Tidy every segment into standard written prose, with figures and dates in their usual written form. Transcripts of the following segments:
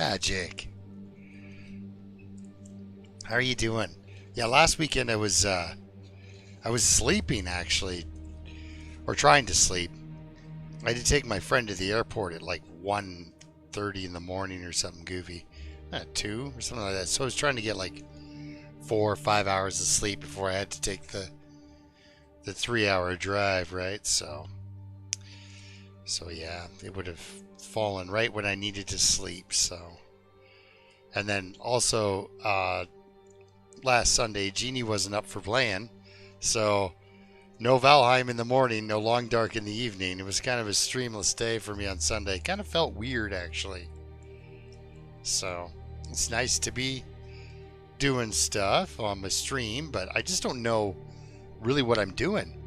Magic. How are you doing? Yeah, last weekend I was sleeping actually, or trying to sleep. I had to take my friend to the airport at like 1:30 in the morning or something goofy. 2 or something like that. So I was trying to get like 4 or 5 hours of sleep before I had to take the 3-hour drive, right? So yeah, it would have fallen right when I needed to sleep. So, and then also last Sunday, Jeannie wasn't up for playing, so no Valheim in the morning, no Long Dark in the evening. It was kind of a streamless day for me on Sunday. Kind of felt weird actually. So it's nice to be doing stuff on my stream, but I just don't know really what I'm doing.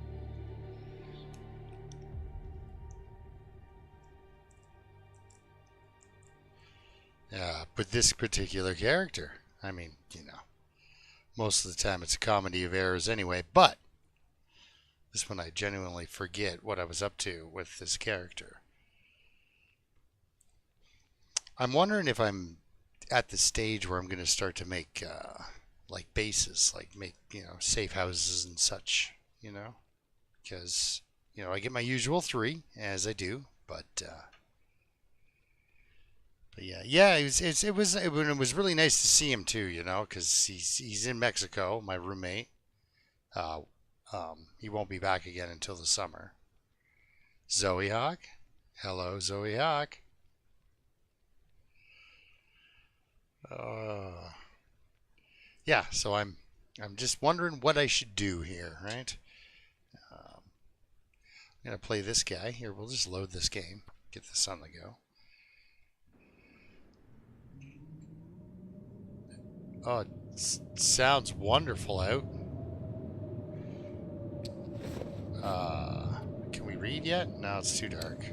But this particular character, I mean, most of the time it's a comedy of errors anyway, but this one I genuinely forget what I was up to with this character. I'm wondering if I'm at the stage where I'm going to start to make like bases, like make, safe houses and such, because, I get my usual 3 as I do, but yeah, it was really nice to see him too, because he's in Mexico, my roommate. He won't be back again until the summer. Zoe Hawk, hello, Zoe Hawk. Yeah, so I'm just wondering what I should do here, right? I'm gonna play this guy here. We'll just load this game, get this on the go. Oh, it sounds wonderful out. Can we read yet? No, it's too dark.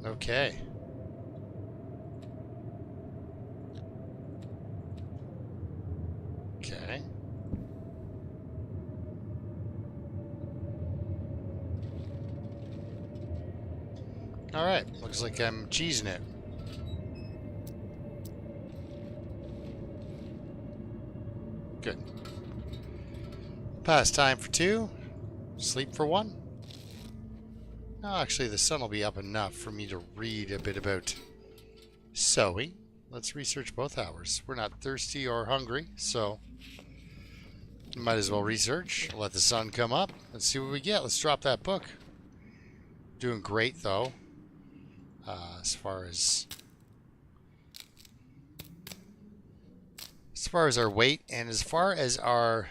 Okay. Okay. Alright, looks like I'm cheesing it. Good. Pass time for 2. Sleep for 1. No, actually the sun will be up enough for me to read a bit about Zoe. Let's research both hours. We're not thirsty or hungry, so might as well research. Let the sun come up. Let's see what we get. Let's drop that book. Doing great though. As far as our weight and as far as our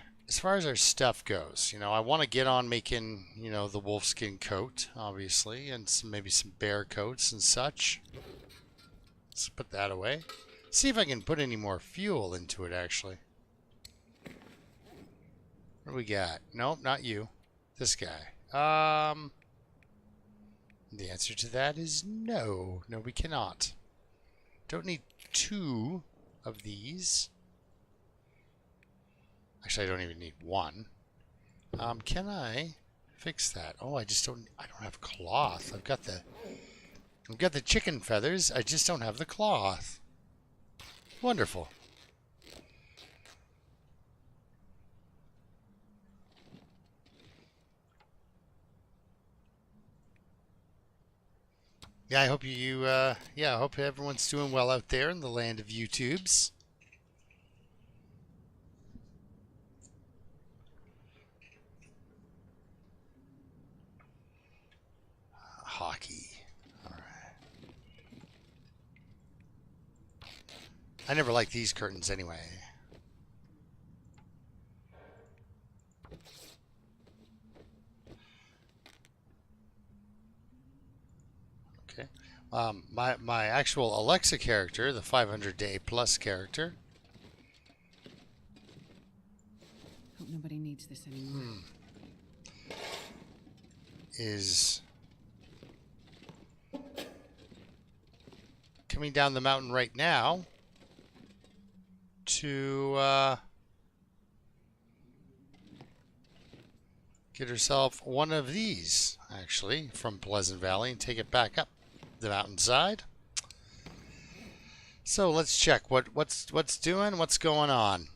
stuff goes, I want to get on making, the wolfskin coat, obviously, and maybe some bear coats and such. Let's put that away. See if I can put any more fuel into it, actually. What do we got? Nope, not you. This guy. The answer to that is no. No, we cannot. Don't need 2 of these. Actually, I don't even need 1. Can I fix that? Oh, I don't have cloth. I've got the chicken feathers. I just don't have the cloth. Wonderful. Yeah, I hope I hope everyone's doing well out there in the land of YouTubes. Hockey. All right. I never liked these curtains anyway. Okay. My actual Alexa character, the 500-day plus character. Hope nobody needs this anymore. Is coming down the mountain right now to get herself one of these, actually, from Pleasant Valley and take it back up the mountainside. So let's check what's going on.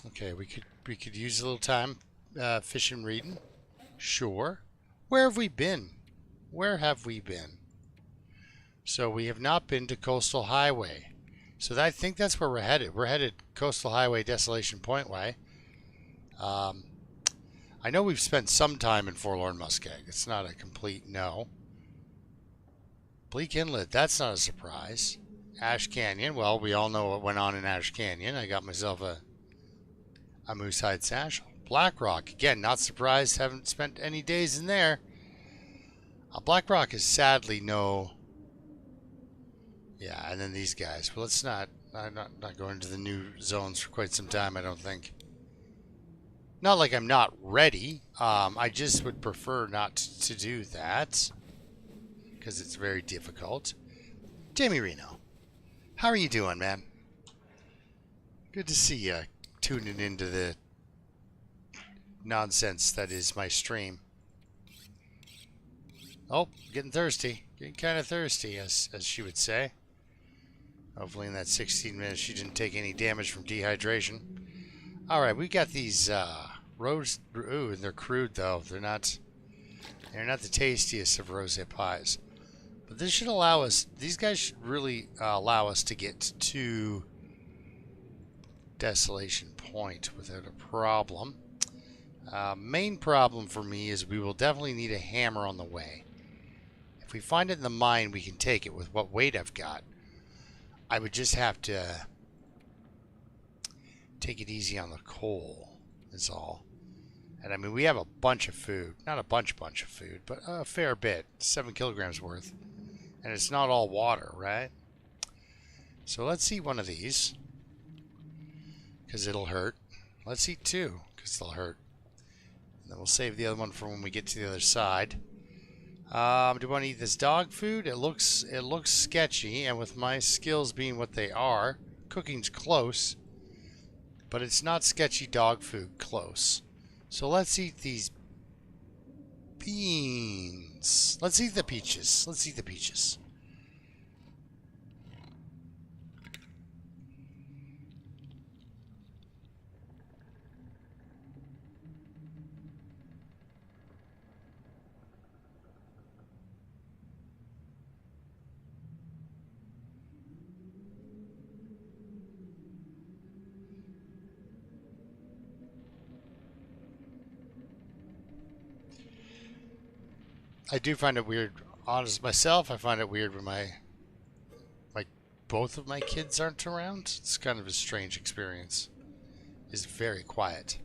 Okay, we could use a little time fishing, reading. Sure. Where have we been? Where have we been? So we have not been to Coastal Highway. So I think that's where we're headed. We're headed Coastal Highway Desolation Point way. I know we've spent some time in Forlorn Muskeg. It's not a complete no. Bleak Inlet, that's not a surprise. Ash Canyon, well, we all know what went on in Ash Canyon. I got myself a moosehide satchel. Black Rock, again, not surprised. Haven't spent any days in there. Black Rock is sadly no... Yeah, and then these guys. Well, let's not go into the new zones for quite some time, I don't think. Not like I'm not ready. I just would prefer not to do that because it's very difficult. Jamie Reno, how are you doing, man? Good to see you tuning into the nonsense that is my stream. Oh, getting thirsty. Getting kind of thirsty, as she would say. Hopefully in that 16 minutes she didn't take any damage from dehydration. Alright, we got these rose... Ooh, they're crude though. They're not the tastiest of rosé pies. But this should allow us... These guys should really allow us to get to Desolation Point without a problem. Main problem for me is we will definitely need a hammer on the way. If we find it in the mine, we can take it with what weight I've got. I would just have to take it easy on the coal, is all. And I mean, we have a bunch of food. Not a bunch of food, but a fair bit. 7 kilograms worth. And it's not all water, right? So let's eat one of these. Because it'll hurt. Let's eat 2, because they'll hurt. And then we'll save the other one for when we get to the other side. Do we want to eat this dog food? It looks sketchy, and with my skills being what they are, cooking's close, but it's not sketchy dog food close. So let's eat these beans. Let's eat the peaches. Let's eat the peaches. I do find it weird, honest myself. I find it weird when both of my kids aren't around. It's kind of a strange experience. It's very quiet.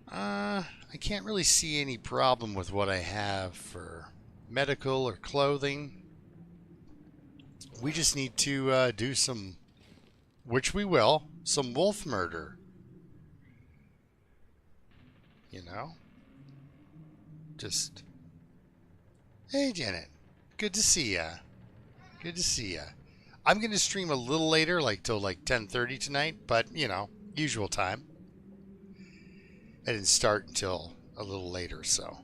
I can't really see any problem with what I have for medical or clothing. We just need to do some, which we will, some wolf murder. You know? Just, hey Janet, good to see ya. Good to see ya. I'm gonna stream a little later, like till like 10:30 tonight, but you know, usual time. I didn't start until a little later, so.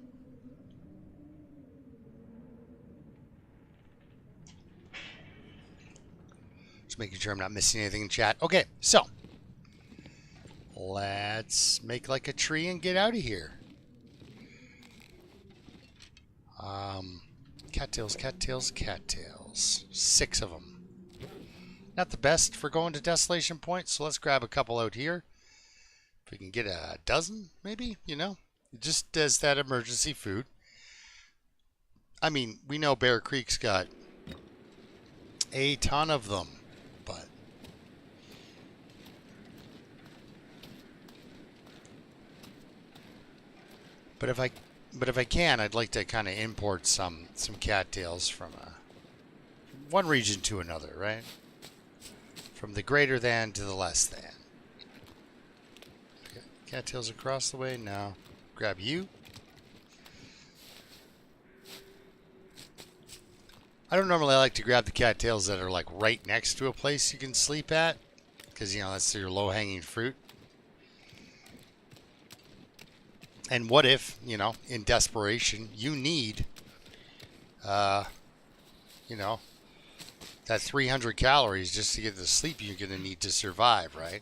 Just making sure I'm not missing anything in chat. Okay, so let's make like a tree and get out of here. Cattails, cattails, cattails. 6 of them. Not the best for going to Desolation Point, so let's grab a couple out here. If we can get a dozen, maybe, you know, just as that emergency food. I mean, we know Bear Creek's got a ton of them, but if I can, I'd like to kind of import some cattails from one region to another, right? From the greater than to the less than. Okay. Cattails across the way. Now, grab you. I don't normally like to grab the cattails that are like right next to a place you can sleep at, because you know that's your low-hanging fruit. And what if, you know, in desperation, you need, you know, that 300 calories just to get the sleep you're going to need to survive, right?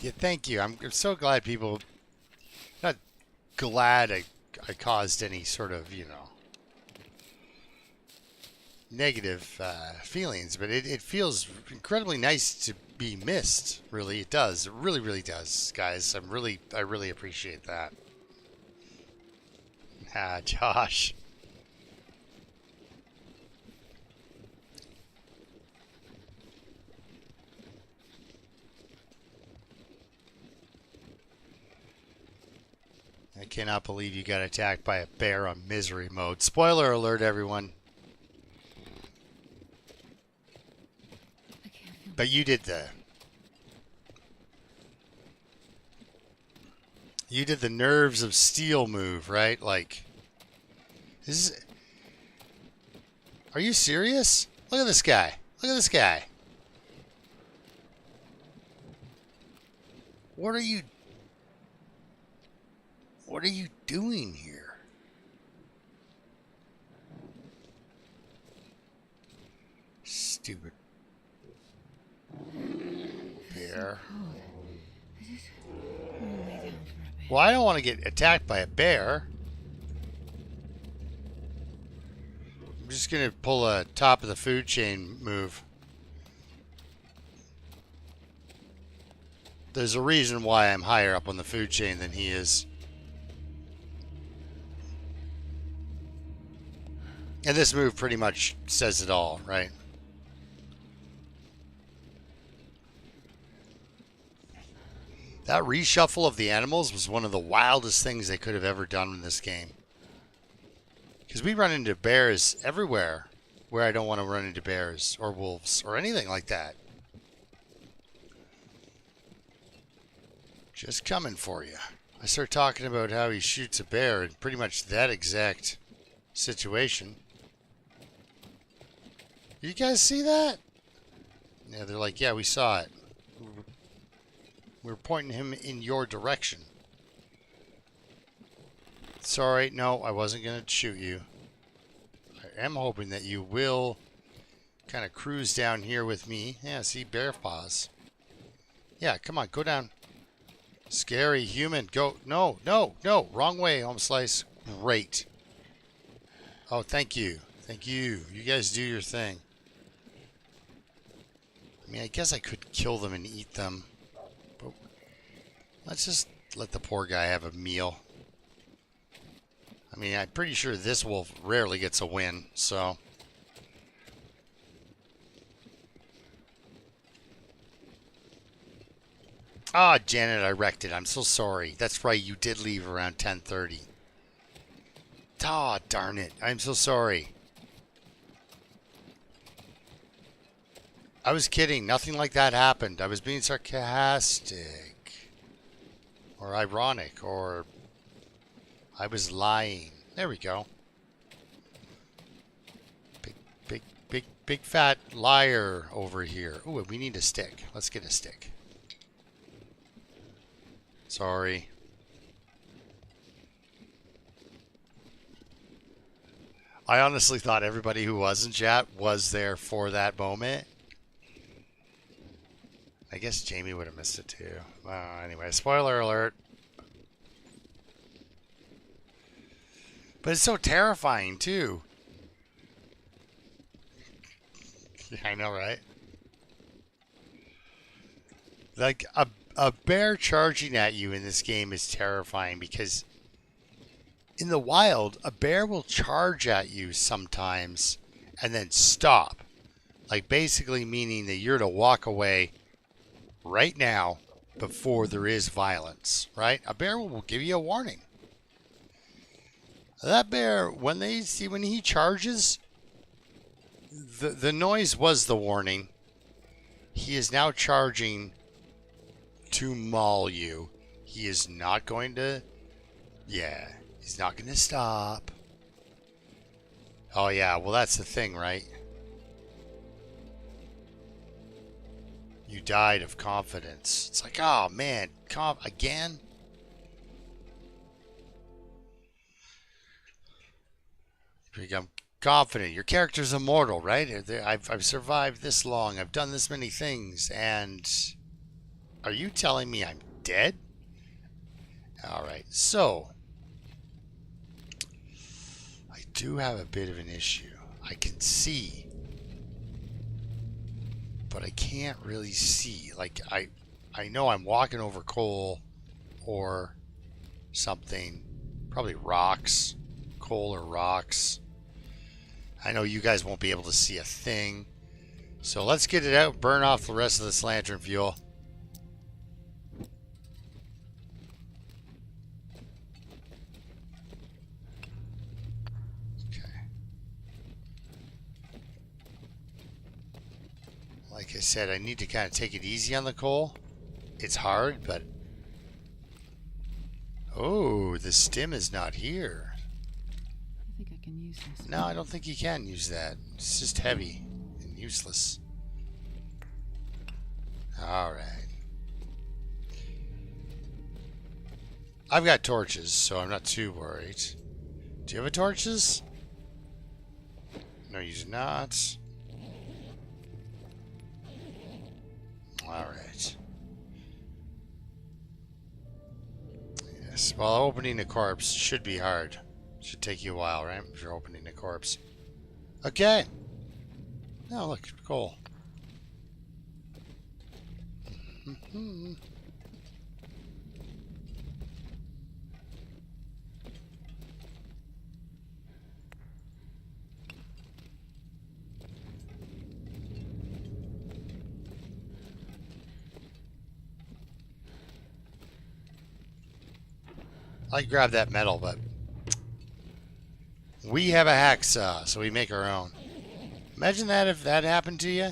Yeah, thank you. I'm so glad people, not glad I caused any sort of, you know, negative feelings, but it feels incredibly nice to be missed. Really, it does. It really, really does, guys. I really appreciate that. Ah, Josh. I cannot believe you got attacked by a bear on misery mode. Spoiler alert, everyone. I can't feel. But you did the nerves of steel move, right? Like, this is, are you serious? Look at this guy. Look at this guy. What are you doing here? Stupid bear. I'm gonna lay down for a bit. Well, I don't want to get attacked by a bear. I'm just going to pull a top of the food chain move. There's a reason why I'm higher up on the food chain than he is. And this move pretty much says it all, right? That reshuffle of the animals was one of the wildest things they could have ever done in this game. Because we run into bears everywhere where I don't want to run into bears or wolves or anything like that. Just coming for you. I start talking about how he shoots a bear in pretty much that exact situation. You guys see that? Yeah, they're like, yeah, we saw it. We're pointing him in your direction. Sorry, no, I wasn't going to shoot you. I am hoping that you will kind of cruise down here with me. Yeah, see, bear paws. Yeah, come on, go down. Scary human, go. No, no, no, wrong way, home slice. Great. Oh, thank you. Thank you. You guys do your thing. I mean, I guess I could kill them and eat them. But let's just let the poor guy have a meal. I mean, I'm pretty sure this wolf rarely gets a win, so. Ah, Janet, I wrecked it. I'm so sorry. That's right, you did leave around 10:30. Ah, darn it. I'm so sorry. I was kidding. Nothing like that happened. I was being sarcastic. Or ironic. Or I was lying. There we go. Big fat liar over here. Ooh, we need a stick. Let's get a stick. Sorry. I honestly thought everybody who was in chat was there for that moment. I guess Jamie would have missed it too. Anyway, spoiler alert. But it's so terrifying too. Yeah, I know, right? Like a bear charging at you in this game is terrifying because in the wild, a bear will charge at you sometimes and then stop. Like basically meaning that you're to walk away right now before there is violence, right? A bear will give you a warning. That bear, when he charges, the noise was the warning. He is now charging to maul you. He is not going to, yeah, he's not going to stop. Oh yeah, well that's the thing, right? You died of confidence. It's like, oh man, again? You become confident. Your character's immortal, right? I've survived this long. I've done this many things. And are you telling me I'm dead? Alright, so I do have a bit of an issue. I can see, but I can't really see. Like, I know I'm walking over coal or something. Probably rocks. Coal or rocks. I know you guys won't be able to see a thing. So let's get it out, burn off the rest of this lantern fuel. Okay. Like I said, I need to kind of take it easy on the coal. It's hard, but... Oh, the stim is not here. I think I can use this. No, I don't think you can use that. It's just heavy and useless. Alright. I've got torches, so I'm not too worried. Do you have a torches? No, you do not. Alright. Yes, well, opening a corpse should be hard. Should take you a while, right? If you're opening a corpse. Okay. Oh, look, cool. I grab that metal, but we have a hacksaw, so we make our own. Imagine that if that happened to you.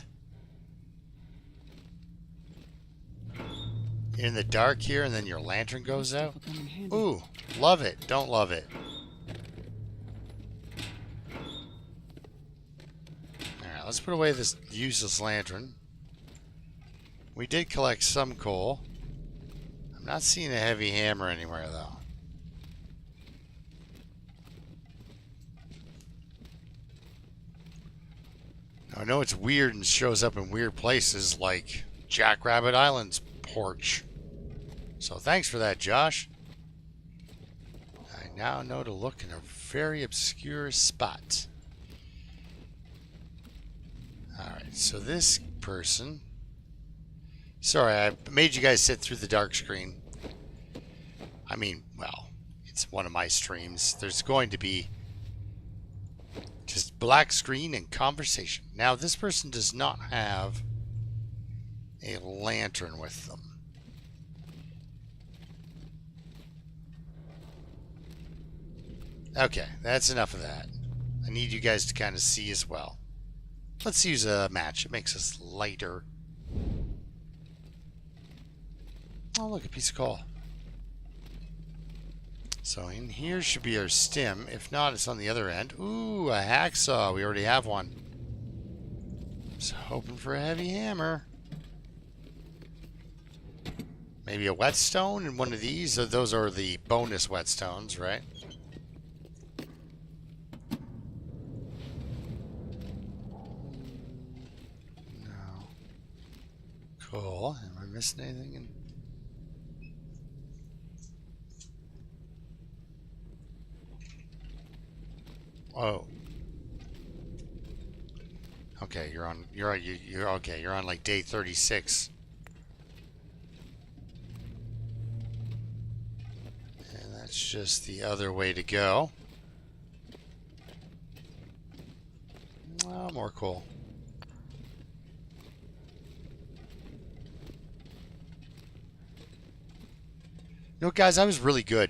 In the dark here, and then your lantern goes out. Ooh, love it. Don't love it. Alright, let's put away this useless lantern. We did collect some coal. I'm not seeing a heavy hammer anywhere, though. I know it's weird and shows up in weird places like Jackrabbit Island's porch. So thanks for that, Josh. I now know to look in a very obscure spot. Alright, so this person... Sorry, I made you guys sit through the dark screen. I mean, well, it's one of my streams. There's going to be just black screen and conversation. Now, this person does not have a lantern with them. Okay, that's enough of that. I need you guys to kind of see as well. Let's use a match. It makes us lighter. Oh, look, a piece of coal. So in here should be our stem. If not, it's on the other end. Ooh, a hacksaw. We already have one. Just hoping for a heavy hammer. Maybe a whetstone in one of these. Those are the bonus whetstones, right? No. Cool. Am I missing anything? Oh. Okay, you're okay. You're on like day 36. And that's just the other way to go. Oh, more coal. You know, guys, I was really good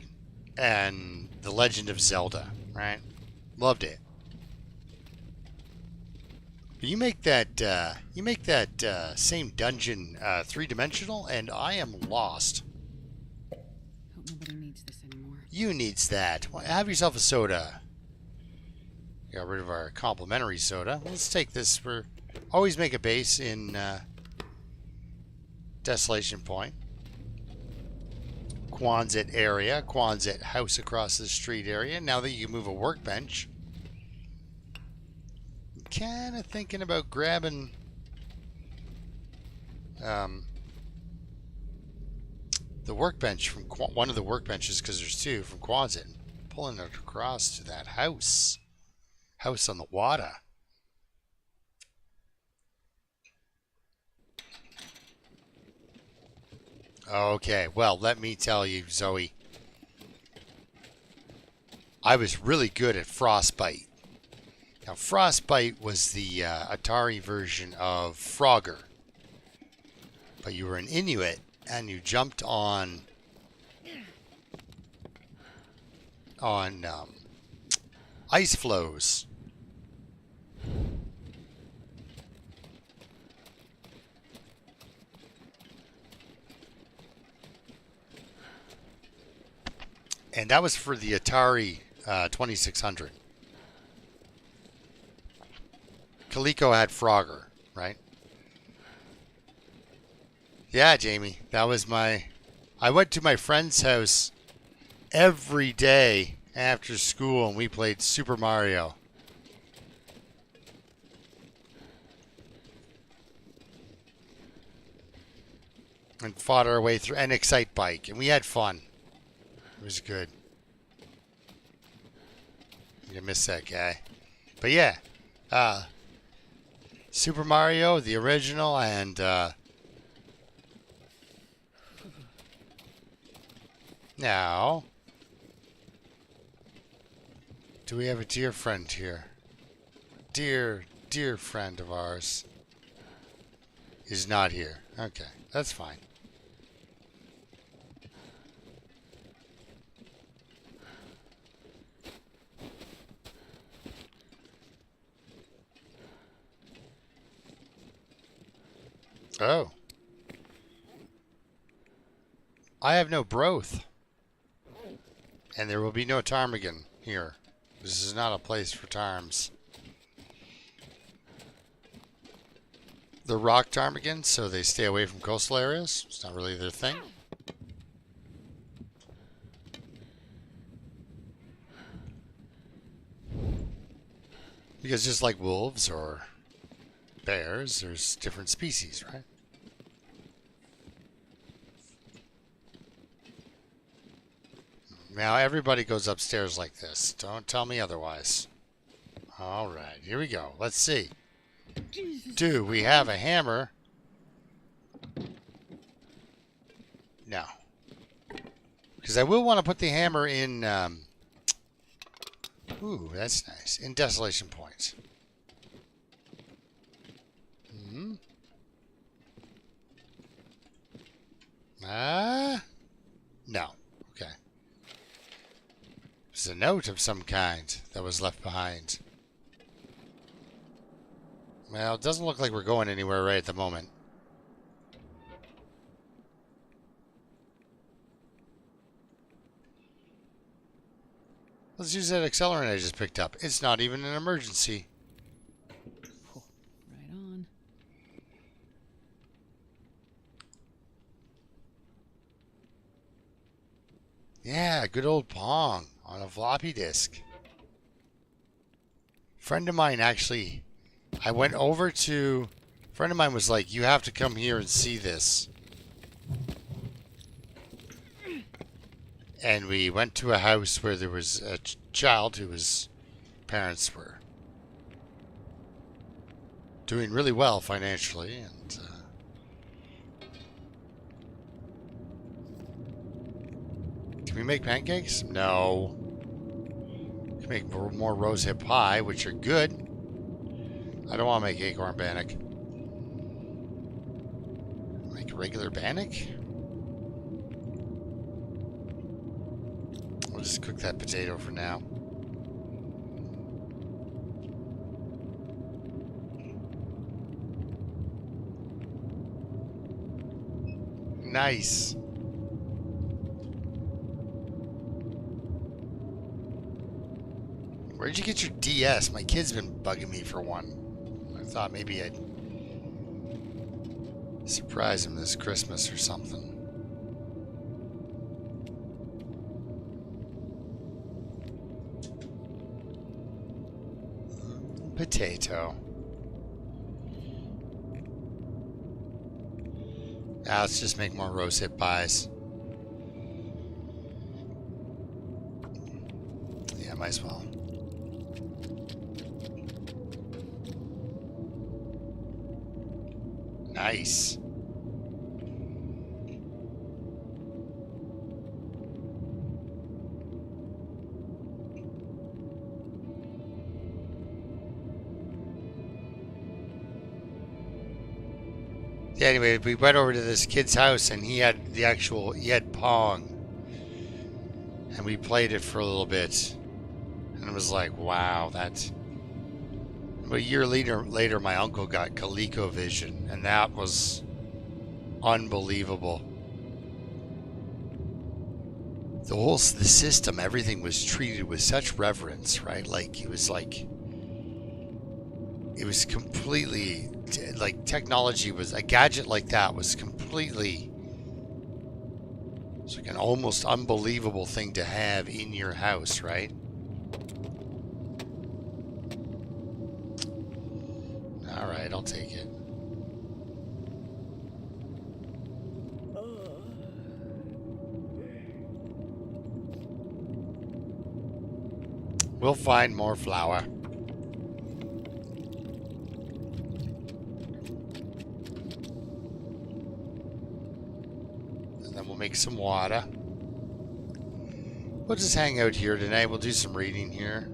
in The Legend of Zelda, right? Loved it. But you make that same dungeon three-dimensional, and I am lost. Hope nobody needs this anymore. You needs that. Well, have yourself a soda. Got rid of our complimentary soda. Let's take this. We're always make a base in Desolation Point. Quonset area. Quonset house across the street area. Now that you can move a workbench. Kind of thinking about grabbing the workbench from one of the workbenches, because there's two from Quonset, and pulling it across to that house on the water. Okay, well, let me tell you, Zoe, I was really good at Frostbite. Now, Frostbite was the Atari version of Frogger. But you were an Inuit, and you jumped on ice floes. And that was for the Atari 2600. Coleco had Frogger, right? Yeah, Jamie, that was my... I went to my friend's house every day after school, and we played Super Mario. And fought our way through, and Excite Bike, and we had fun. It was good. You miss that guy. But yeah, Super Mario, the original, and now, do we have a dear friend here? Dear friend of ours is not here. Okay, that's fine. Oh. I have no broth. And there will be no ptarmigan here. This is not a place for ptarms. They're rock ptarmigans, so they stay away from coastal areas. It's not really their thing. Because just like wolves or bears, there's different species, right? Now everybody goes upstairs like this. Don't tell me otherwise. All right, here we go. Let's see. Do we have a hammer? No. Because I will want to put the hammer in... ooh, that's nice. In Desolation Point. No. Okay. It's a note of some kind that was left behind. Well, it doesn't look like we're going anywhere right at the moment. Let's use that accelerant I just picked up. It's not even an emergency. Right on. Yeah, good old Pong on a floppy disk. Friend of mine actually, I went over to, a friend of mine was like, you have to come here and see this. And we went to a house where there was a child whose parents were doing really well financially, and can we make pancakes? No. We can make more rosehip pie, which are good. I don't want to make acorn bannock. Make a regular bannock? We'll just cook that potato for now. Nice. Where'd you get your DS? My kid's been bugging me for one. I thought maybe I'd surprise him this Christmas or something. Potato. Now let's just make more rose hip pies. Yeah, might as well. Nice. Yeah, anyway, we went over to this kid's house and he had Pong. And we played it for a little bit. And it was like, wow, that's... A year later, my uncle got ColecoVision, and that was unbelievable. The system, everything was treated with such reverence, right? It was completely, like, technology was, a gadget like that was completely, it's like an almost unbelievable thing to have in your house, right? All right, I'll take it. We'll find more flour. And then we'll make some water. We'll just hang out here tonight. We'll do some reading here.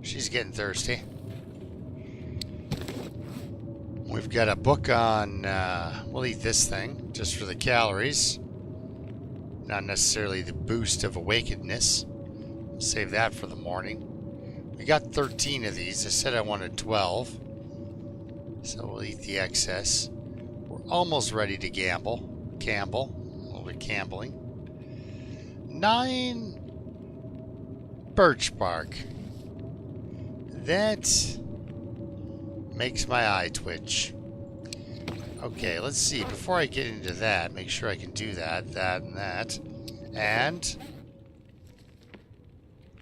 She's getting thirsty. We've got a book on, we'll eat this thing just for the calories. Not necessarily the boost of awakenedness. We'll save that for the morning. We got 13 of these. I said I wanted 12. So we'll eat the excess. We're almost ready to gamble. Camble. A little bit gambling. 9 birch bark. That makes my eye twitch. Okay, let's see. Before I get into that, make sure I can do that, that, and that. And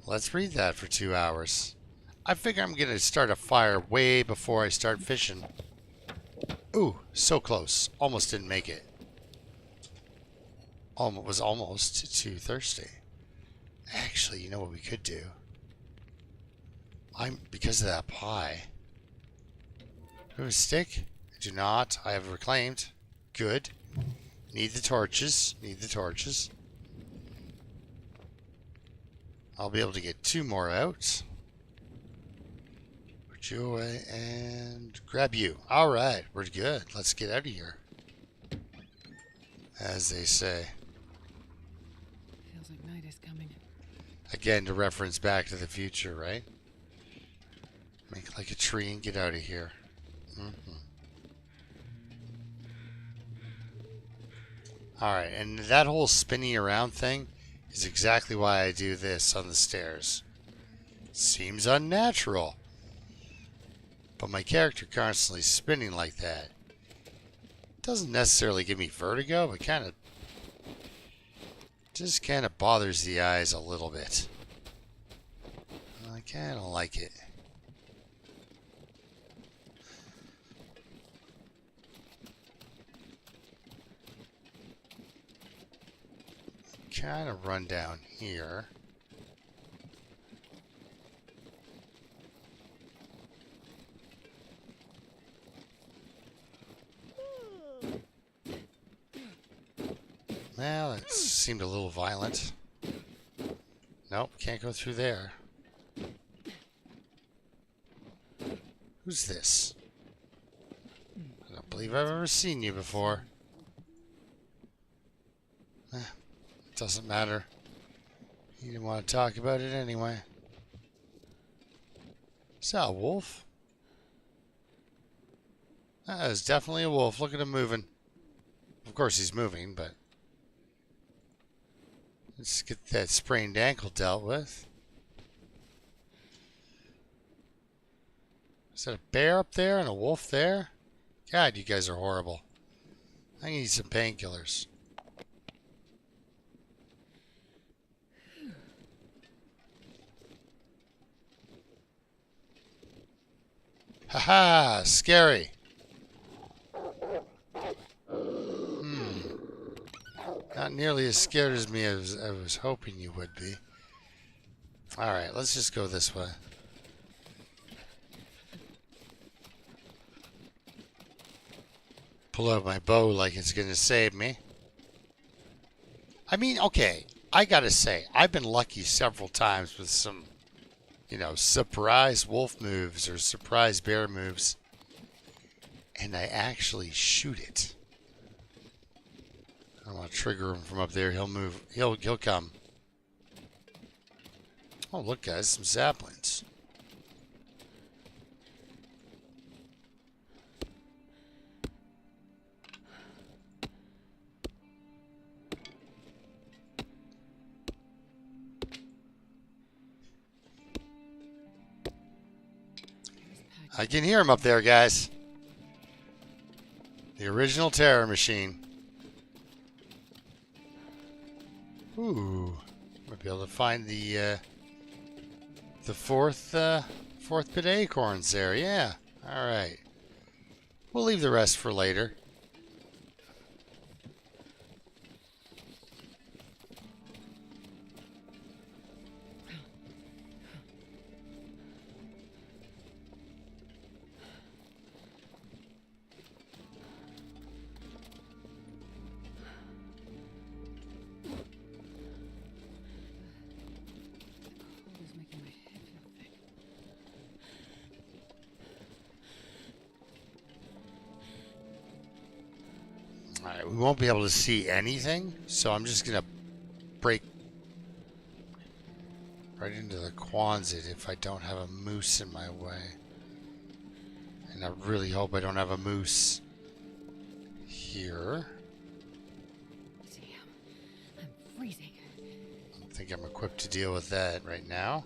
let's read that for 2 hours. I figure I'm going to start a fire way before I start fishing. Ooh, so close. Almost didn't make it. Was almost too thirsty. Actually, you know what we could do? Because of that pie. Do a stick? I do not. I have reclaimed. Good. Need the torches. Need the torches. I'll be able to get 2 more out. Put you away and grab you. Alright, we're good. Let's get out of here. As they say. Feels like night is coming. Again, to reference Back to the Future, right? Make like a tree and get out of here. Alright, and that whole spinning around thing is exactly why I do this on the stairs. Seems unnatural. But my character constantly spinning like that doesn't necessarily give me vertigo, but just kind of bothers the eyes a little bit. I kind of like it. Kind of run down here. Well, it seemed a little violent. Nope, can't go through there. Who's this? I don't believe I've ever seen you before. Doesn't matter. You didn't want to talk about it anyway. Is that a wolf? That is definitely a wolf. Look at him moving. Of course he's moving, but let's get that sprained ankle dealt with. Is that a bear up there and a wolf there? God, you guys are horrible. I need some painkillers. Haha, scary. Not nearly as scared as me as I was hoping you would be. Alright, let's just go this way. Pull out my bow like it's gonna save me. I mean, okay, I gotta say, I've been lucky several times with some, you know, surprise wolf moves or surprise bear moves. And I actually shoot it. I don't want to trigger him from up there. He'll move. He'll come. Oh, look, guys, some saplings. I can hear him up there, guys. The original terror machine. Ooh, might be able to find the fourth bit of acorns there. Yeah. All right. We'll leave the rest for later. Alright, we won't be able to see anything, so I'm just going to break right into the Quonset if I don't have a moose in my way. And I really hope I don't have a moose here. Damn, I'm freezing. I don't think I'm equipped to deal with that right now.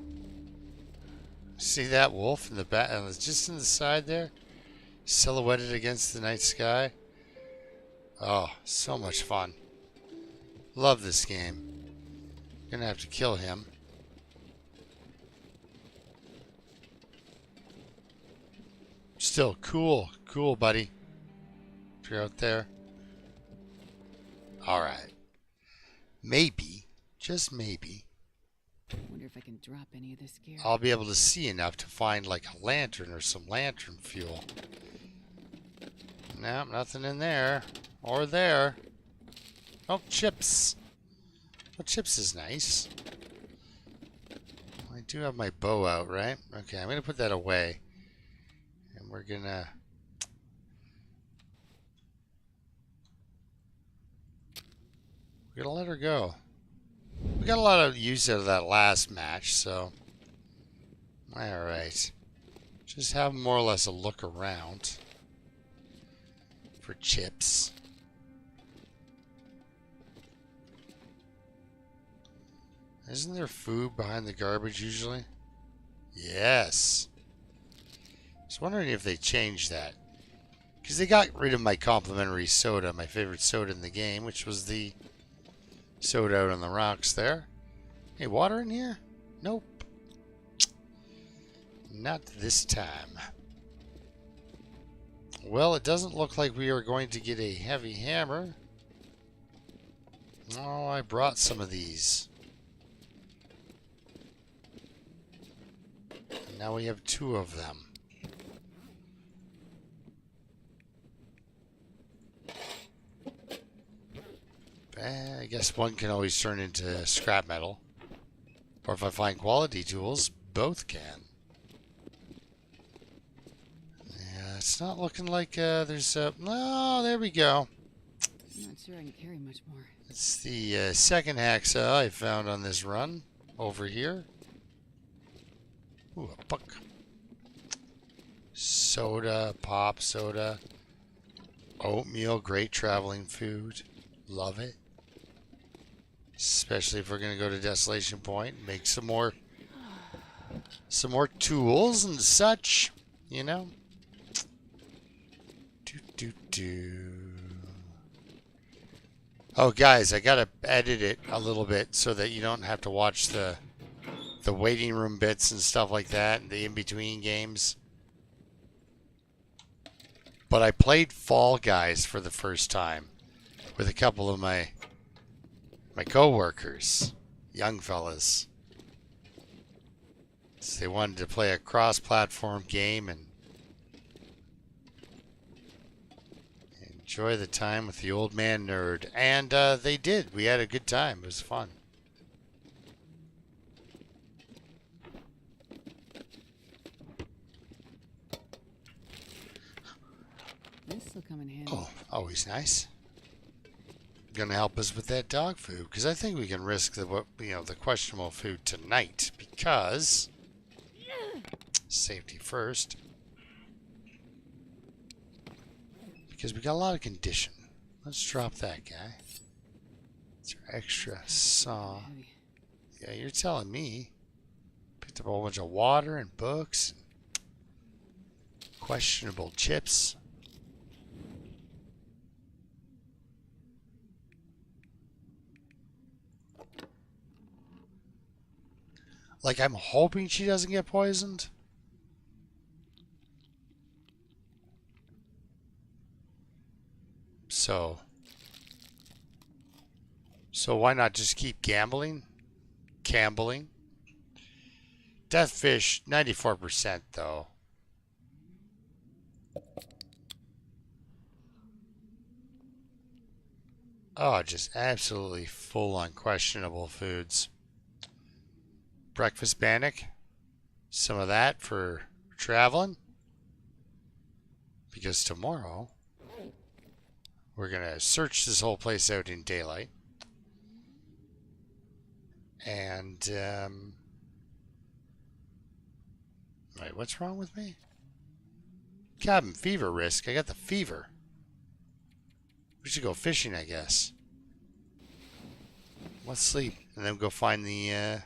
See that wolf in the back? It's just in the side there, silhouetted against the night sky. Oh, so much fun. Love this game. Gonna have to kill him. Still cool, buddy. If you're out there. Alright. Maybe, just maybe, Wonder if I can drop any of this gear. I'll be able to see enough to find like a lantern or some lantern fuel. Nope, nothing in there. Or there. Oh, chips. Well, chips is nice. I do have my bow out, right? Okay, I'm going to put that away. And we're going to... We're going to let her go. We got a lot of use out of that last match, so... Alright. Just have more or less a look around. For chips. Isn't there food behind the garbage usually? Yes. I was wondering if they changed that. Because they got rid of my complimentary soda, my favorite soda in the game, which was the soda out on the rocks there. Hey, water in here? Nope. Not this time. Well, it doesn't look like we are going to get a heavy hammer. Oh, I brought some of these. Now we have 2 of them. I guess one can always turn into scrap metal. Or if I find quality tools, both can. Yeah, it's not looking like there's a... Oh, there we go. I'm not sure I can carry much more. It's the second hacksaw I found on this run over here. Ooh, a buck. Soda, pop soda. Oatmeal, great traveling food. Love it. Especially if we're going to go to Desolation Point and make some more tools and such, you know. Oh, guys, I gotta edit it a little bit so that you don't have to watch the waiting room bits and stuff like that, the in-between games. But I played Fall Guys for the first time with a couple of my co-workers, young fellas. So they wanted to play a cross-platform game and enjoy the time with the old man nerd. And they did. We had a good time. It was fun. This will come in handy. Oh, always nice. Gonna help us with that dog food because I think we can risk the questionable food tonight because safety first. Because we got a lot of condition. Let's drop that guy. It's our extra saw. Yeah, you're telling me. Picked up a whole bunch of water and books. And questionable chips. Like, I'm hoping she doesn't get poisoned. So why not just keep gambling? Gambling. Deathfish, 94% though. Oh, just absolutely full on questionable foods. Breakfast bannock. Some of that for traveling. Because tomorrow we're going to search this whole place out in daylight. And, wait, what's wrong with me? Cabin fever risk. I got the fever. We should go fishing, I guess. Let's sleep. And then go find the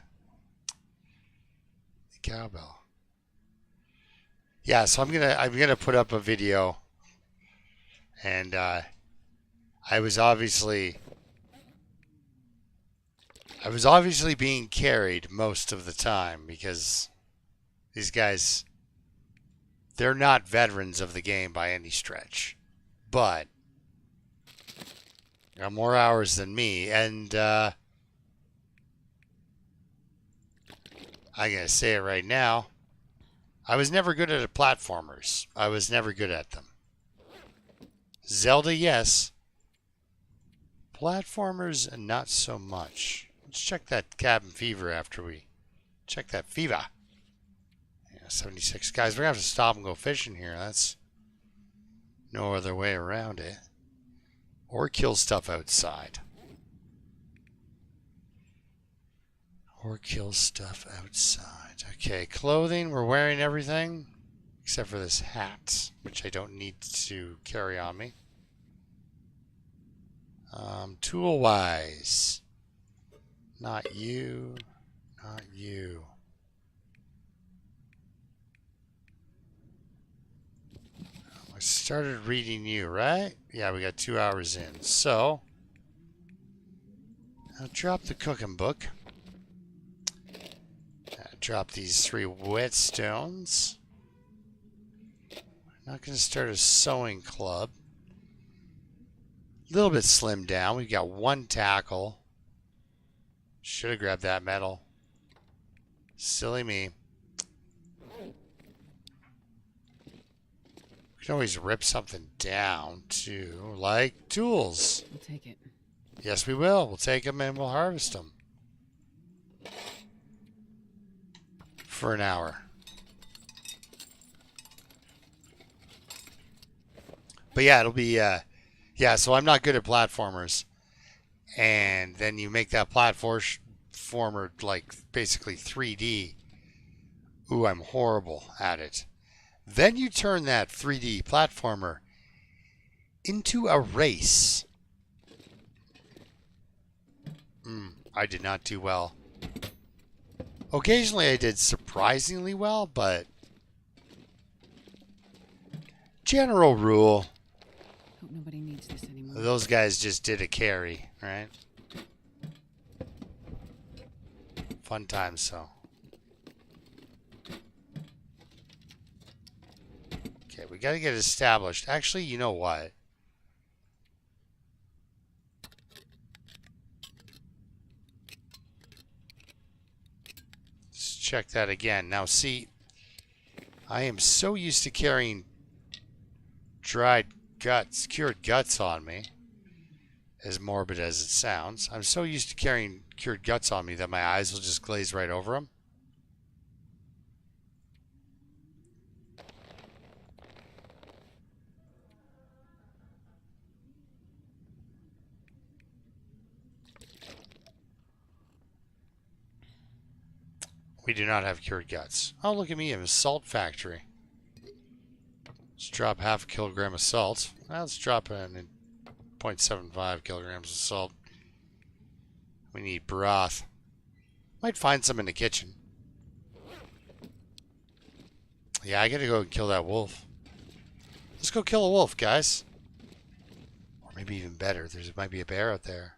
cowbell. Yeah, so I'm gonna put up a video. And, I was obviously being carried most of the time because these guys, they're not veterans of the game by any stretch, but got more hours than me, and I gotta say it right now, I was never good at platformers. I was never good at them. Zelda, yes. Platformers, not so much. Let's check that cabin fever after we check that fever. Yeah, 76. Guys, we're going to have to stop and go fishing here. That's no other way around it. Or kill stuff outside. Okay, clothing. We're wearing everything. Except for this hat, which I don't need to carry on me. Tool-wise. Not you. Not you. I started reading you, right? Yeah, we got 2 hours in. So, I'll drop the cooking book. Drop these 3 whetstones. Not going to start a sewing club. A little bit slimmed down. We've got 1 tackle. Should have grabbed that metal. Silly me. We can always rip something down too, like tools. We'll take it. Yes, we will. We'll take them and we'll harvest them. For an hour. But yeah, it'll be, yeah, so I'm not good at platformers. And then you make that platformer like basically 3D. Ooh, I'm horrible at it. Then you turn that 3D platformer into a race. I did not do well. Occasionally I did surprisingly well, but general rule, Hope nobody needs this anymore. those guys just did a carry, right? Fun times, so. Okay, we got to get established. Actually, you know what? Let's check that again. Now, see, I am so used to carrying dried guts, cured guts on me, as morbid as it sounds. I'm so used to carrying cured guts on me that my eyes will just glaze right over them. We do not have cured guts. Oh, look at me. I'm a salt factory. Let's drop half a kilogram of salt. Let's drop in 0.75 kilograms of salt. We need broth. Might find some in the kitchen. Yeah, I gotta go and kill that wolf. Let's go kill a wolf, guys. Or maybe even better, there might be a bear out there.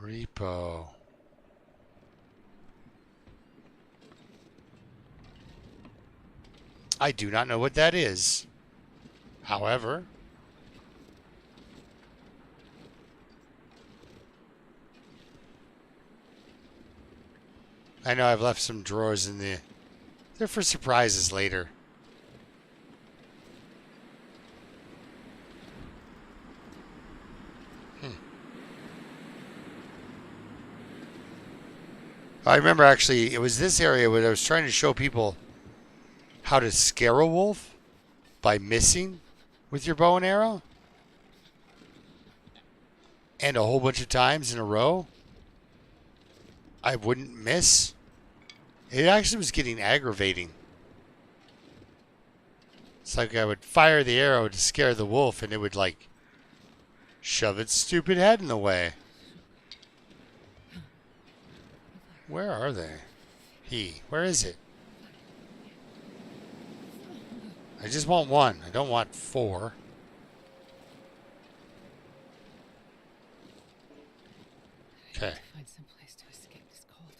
Repo. I do not know what that is. However, I know I've left some drawers in the... They're for surprises later. I remember actually, it was this area where I was trying to show people how to scare a wolf by missing with your bow and arrow. And a whole bunch of times in a row, I wouldn't miss. It actually was getting aggravating. It's like I would fire the arrow to scare the wolf and it would like shove its stupid head in the way. Where are they? Where is it? I just want one. I don't want four. Okay. Find some place to escape this cold.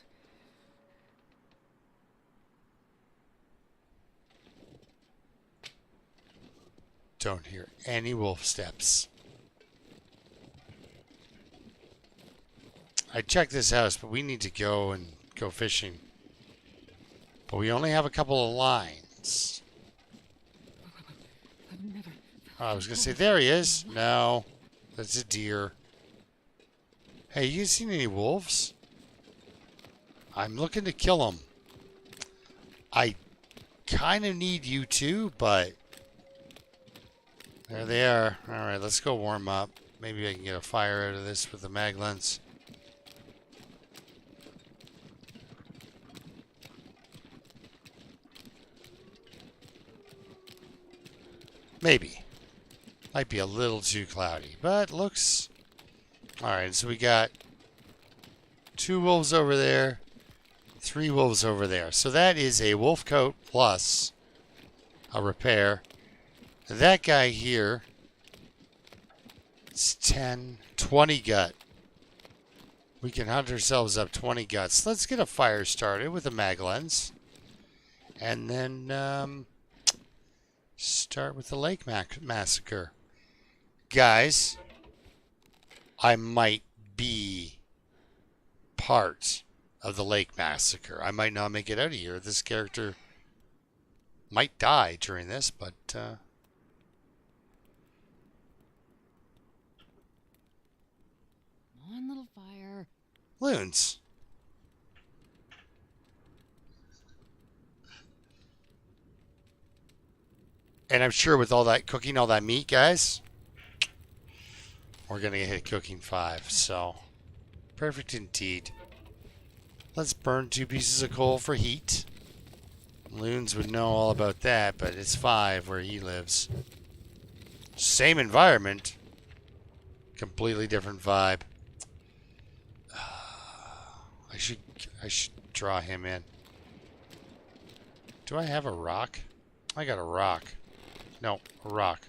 Don't hear any wolf steps. I checked this house, but we need to go fishing. But we only have a couple of lines. Oh, I was going to say, there he is. No, that's a deer. Hey, you seen any wolves? I'm looking to kill them. I kind of need you too, but there they are. All right, let's go warm up. Maybe I can get a fire out of this with the mag lens. Maybe. Might be a little too cloudy, but looks... Alright, so we got 2 wolves over there, 3 wolves over there. So that is a wolf coat plus a repair. That guy here, it's 10, 20 gut. We can hunt ourselves up 20 guts. Let's get a fire started with a mag lens. And then start with the lake massacre. Guys, I might be part of the lake massacre. I might not make it out of here. This character might die during this, but Come on, little fire. loons. And I'm sure with all that cooking, all that meat, guys, we're going to hit cooking 5. So, perfect indeed. Let's burn 2 pieces of coal for heat. Loons would know all about that, but it's 5 where he lives. Same environment. Completely different vibe. I should draw him in. Do I have a rock? I got a rock. No, a rock.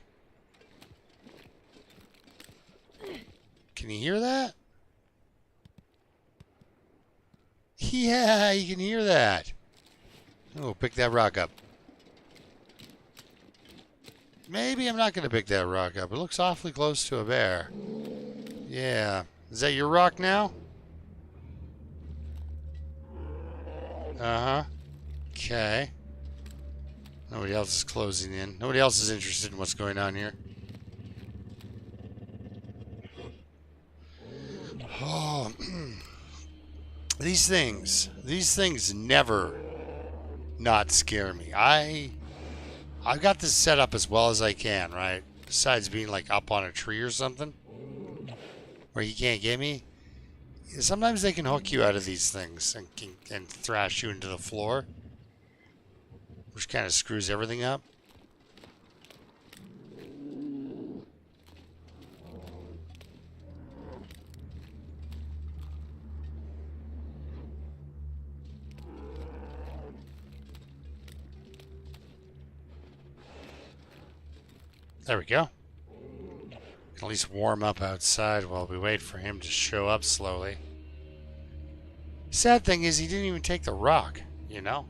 Can you hear that? Yeah, you can hear that. Oh, pick that rock up. Maybe I'm not going to pick that rock up. It looks awfully close to a bear. Yeah. Is that your rock now? Uh-huh. Okay. Nobody else is closing in. Nobody else is interested in what's going on here. Oh, these things never not scare me. I've got this set up as well as I can, right? Besides being like up on a tree or something where he can't get me. Sometimes they can hook you out of these things and thrash you into the floor, which kind of screws everything up. There we go. Can at least warm up outside while we wait for him to show up slowly. Sad thing is he didn't even take the rock, you know?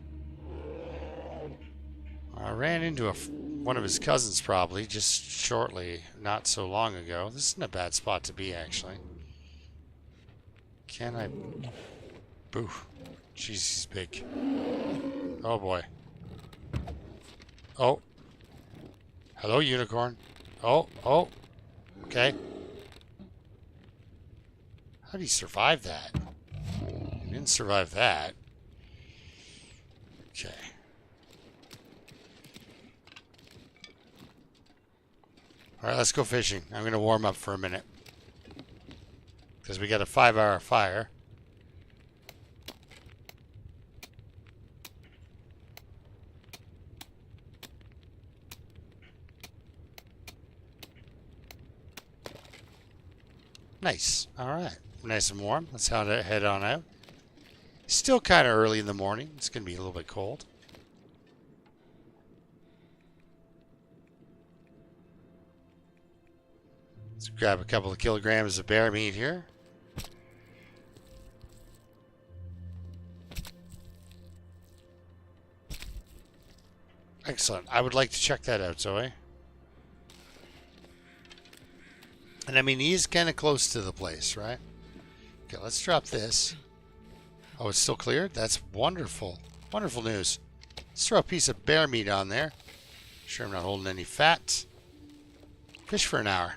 I ran into one of his cousins probably just shortly, not so long ago. This isn't a bad spot to be, actually. Can I... Boo. Jeez, he's big. Oh, boy. Oh. Hello, unicorn. Oh. Okay. How did he survive that? He didn't survive that. Okay. Alright, let's go fishing. I'm going to warm up for a minute. Because we got a 5-hour fire. Nice. Alright. Nice and warm. Let's head on out. Still kind of early in the morning. It's going to be a little bit cold. Let's grab a couple of kilograms of bear meat here. Excellent. I would like to check that out, Zoe. And I mean, he's kind of close to the place, right? Okay, let's drop this. Oh, it's still cleared? That's wonderful. Wonderful news. Let's throw a piece of bear meat on there. Sure I'm not holding any fat. Fish for an hour.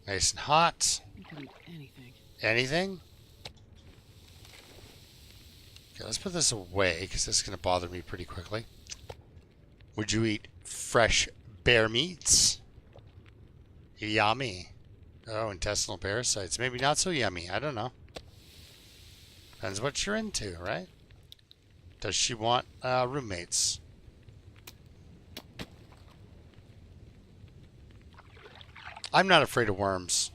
Nice and hot. You can eat anything. Anything? Okay, let's put this away because this is going to bother me pretty quickly. Would you eat fresh bear meats? Yummy. Oh, intestinal parasites. Maybe not so yummy. I don't know. Depends what you're into, right? Does she want roommates? I'm not afraid of worms.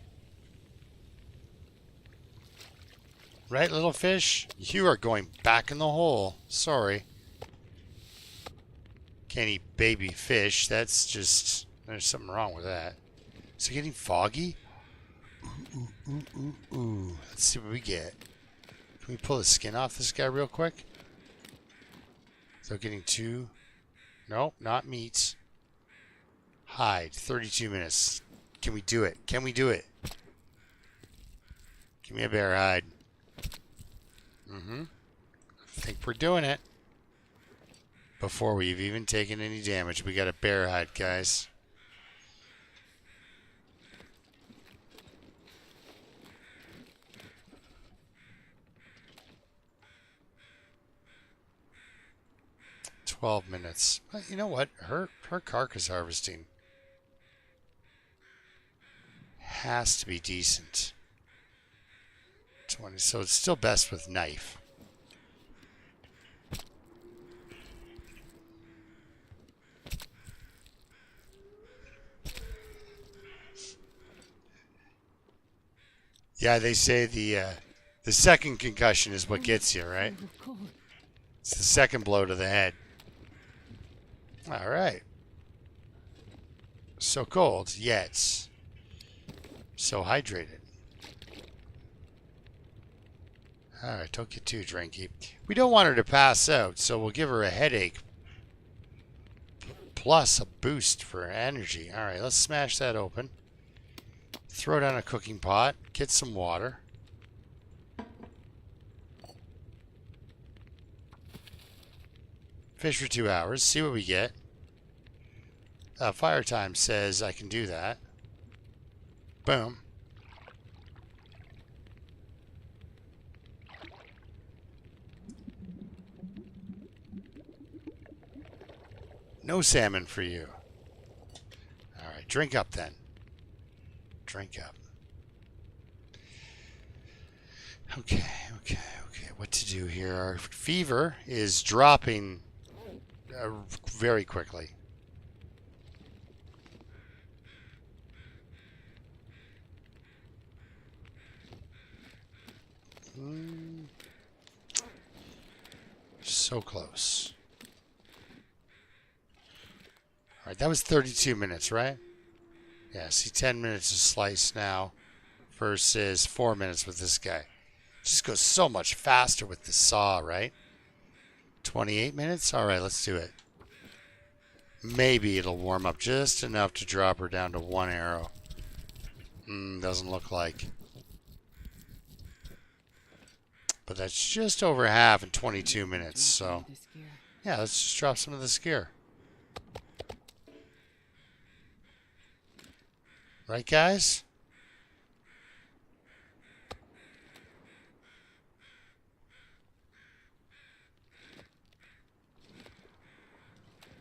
Right, little fish? You are going back in the hole. Sorry. Can't eat baby fish. That's just... There's something wrong with that. Is it getting foggy? Ooh. Let's see what we get. Can we pull the skin off this guy real quick? So getting 2... Nope, not meat. Hide. 32 minutes. Can we do it? Can we do it? Give me a bear hide. I think we're doing it. Before we've even taken any damage, we got a bear hide, guys. "12 minutes. But you know what? Her carcass harvesting has to be decent. 20. So it's still best with knife. Yeah, they say the second concussion is what gets you, right? Oh, cold. It's the second blow to the head. All right. So cold, yet so hydrated. All right, don't get too drinky. We don't want her to pass out, so we'll give her a headache plus a boost for energy. All right, let's smash that open. Throw down a cooking pot. Get some water. Fish for 2 hours. See what we get. Fire time says I can do that. Boom. No salmon for you. All right, drink up then. Drink up. Okay. What to do here? Our fever is dropping very quickly. So close. All right, that was 32 minutes, right? Yeah, see, 10 minutes a slice now versus 4 minutes with this guy. Just goes so much faster with the saw, right? 28 minutes? All right, let's do it. Maybe it'll warm up just enough to drop her down to 1 arrow. Doesn't look like. But that's just over half in 22 minutes, so... Yeah, let's just drop some of the skyr. Right, guys?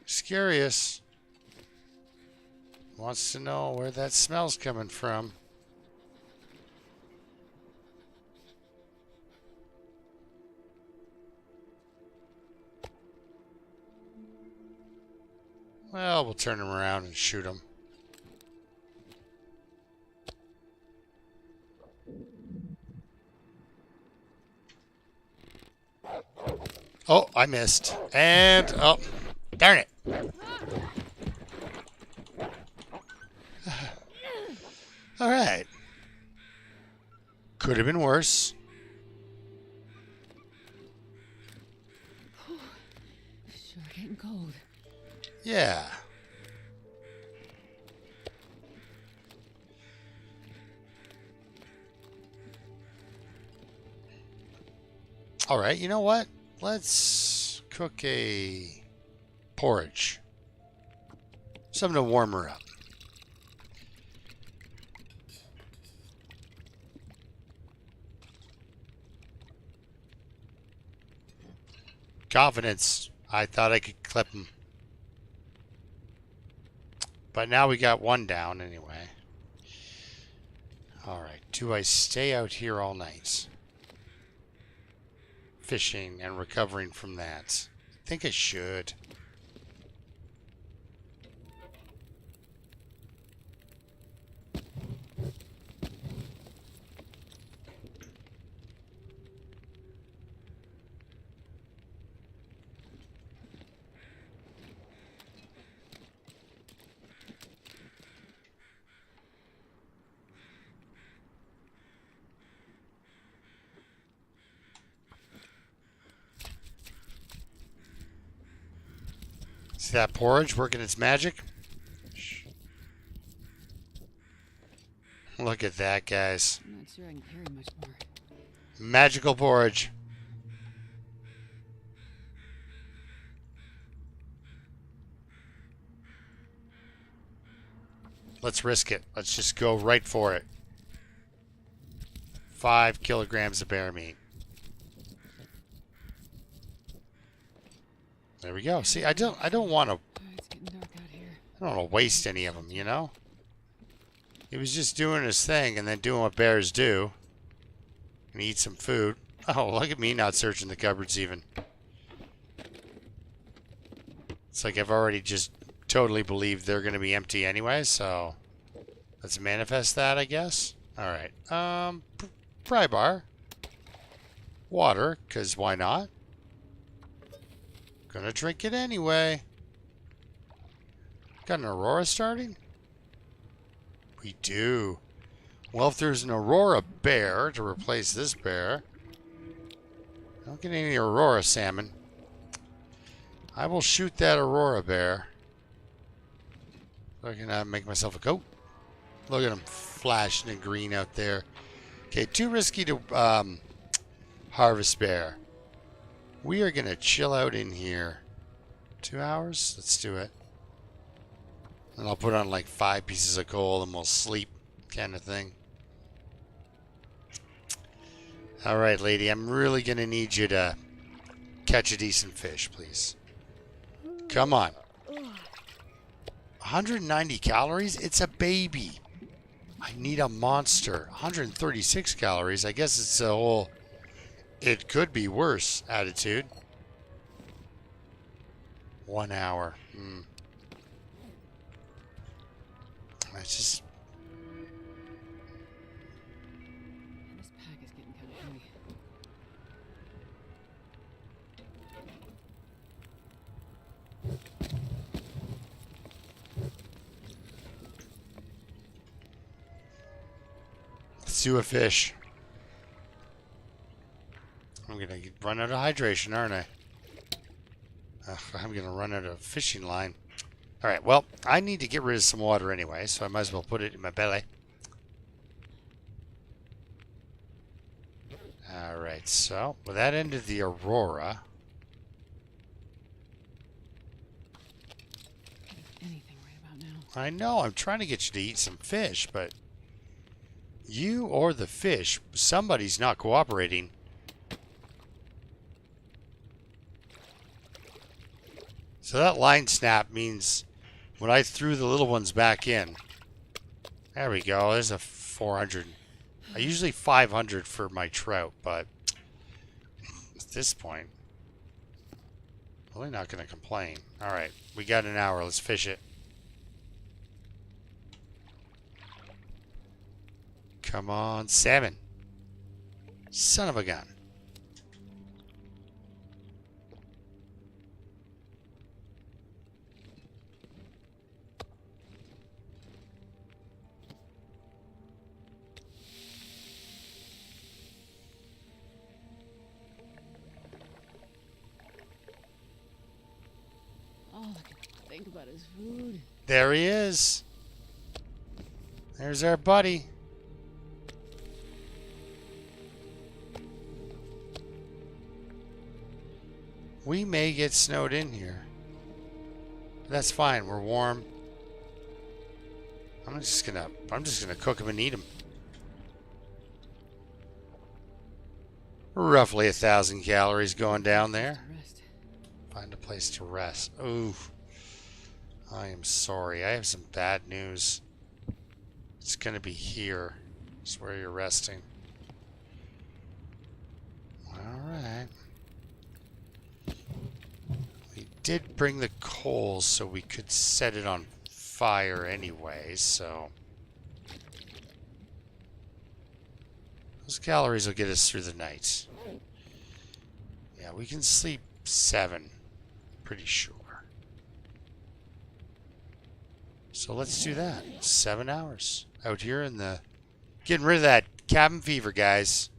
Just curious. Wants to know where that smell's coming from. Well, we'll turn him around and shoot him. Oh, I missed. And, oh, darn it. All right. Could have been worse. Sure getting cold. Yeah. All right, you know what? Let's cook a porridge. Something to warm her up. Confidence. I thought I could clip him. But now we got one down anyway. All right. Do I stay out here all night? Fishing and recovering from that. I think I should. See that porridge working its magic? Look at that, guys. I'm not sure I can carry much more. Magical porridge. Let's risk it. Let's just go right for it. 5 kilograms of bear meat. There we go. See, I don't want to. It's getting dark out here. I don't want to waste any of them, you know? He was just doing his thing and then doing what bears do. And eat some food. Oh, look at me not searching the cupboards even. It's like I've already just totally believed they're going to be empty anyway, so let's manifest that, I guess. Alright. Fry bar. Water, because why not? Gonna drink it anyway. Got an Aurora starting? We do. Well, if there's an Aurora bear to replace this bear, I don't get any Aurora salmon. I will shoot that Aurora bear. So I can make myself a coat. Look at him flashing in green out there. Okay, too risky to harvest bear. We are going to chill out in here. 2 hours? Let's do it. And I'll put on like 5 pieces of coal and we'll sleep kind of thing. Alright, lady. I'm really going to need you to catch a decent fish, please. Come on. 190 calories? It's a baby. I need a monster. 136 calories. I guess it's a whole... It could be worse attitude. 1 hour. It's just... This pack is getting kind of heavy. Let's do a fish. I'm going to run out of hydration, aren't I? I'm going to run out of fishing line. Alright, well, I need to get rid of some water anyway, so I might as well put it in my belly. Alright, so, well, that ended the Aurora. Anything right about now. I know, I'm trying to get you to eat some fish, but you or the fish, somebody's not cooperating. So that line snap means when I threw the little ones back in, there we go, there's a 400. I usually 500 for my trout, but at this point, really not going to complain. All right, we got an hour, let's fish it. Come on, salmon. Son of a gun. All I can think about is food. There he is. There's our buddy. We may get snowed in here. That's fine. We're warm. I'm just gonna cook him and eat him. Roughly 1,000 calories going down there. Rest. Find a place to rest. Ooh. I am sorry. I have some bad news. It's gonna be here. It's where you're resting. Alright. We did bring the coal so we could set it on fire anyway, so those calories will get us through the night. Yeah, we can sleep 7. Pretty sure. So let's do that. 7 hours. Out here in the... Getting rid of that cabin fever, guys.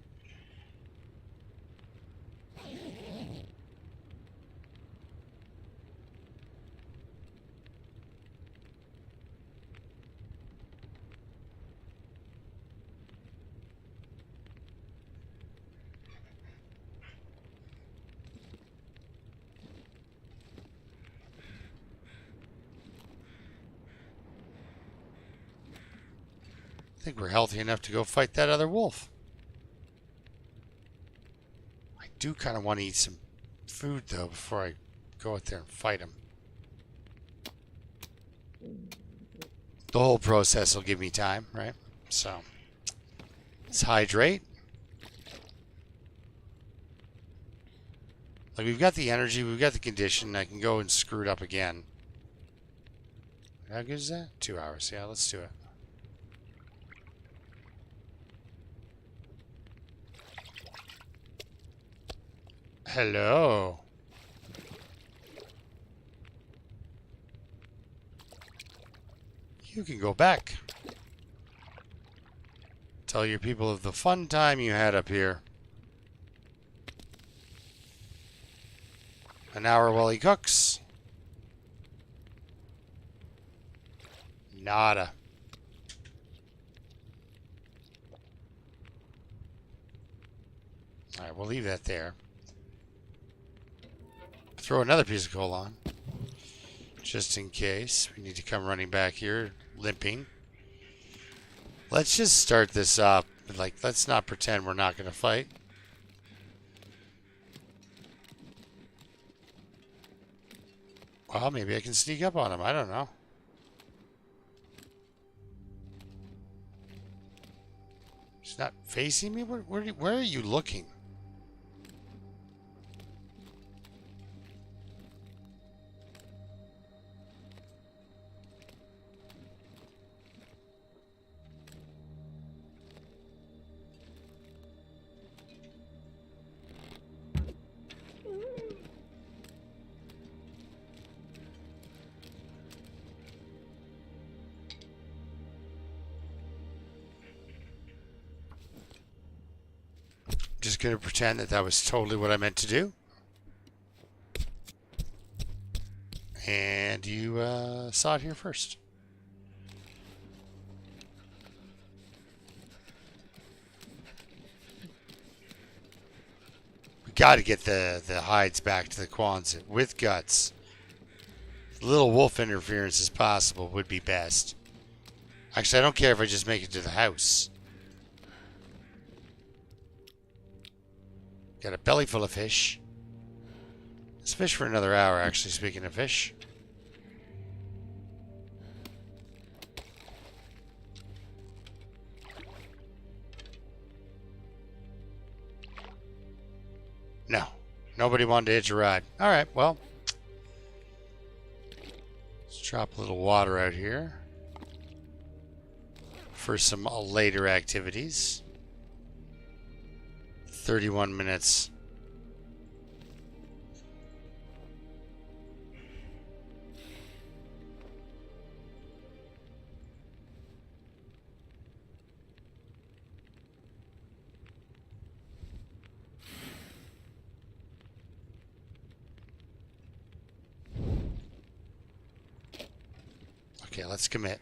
I think we're healthy enough to go fight that other wolf. I do kind of want to eat some food, though, before I go out there and fight him. The whole process will give me time, right? So, let's hydrate. Like, we've got the energy, we've got the condition. I can go and screw it up again. How good is that? 2 hours. Yeah, let's do it. Hello. You can go back. Tell your people of the fun time you had up here. An hour while he cooks. Nada. Alright, we'll leave that there. Throw another piece of coal on. Just in case. We need to come running back here, limping. Let's just start this up. Like, let's not pretend we're not going to fight. Well, maybe I can sneak up on him. I don't know. He's not facing me? Where are you looking? Just going to pretend that was totally what I meant to do. And you saw it here first. We got to get the hides back to the Quonset with guts. Little wolf interference as possible would be best. Actually, I don't care if I just make it to the house. Got a belly full of fish. Let's fish for another hour, actually, speaking of fish. No. Nobody wanted to hitch a ride. Alright, well. Let's drop a little water out here. For some later activities. 31 minutes. Okay, let's commit.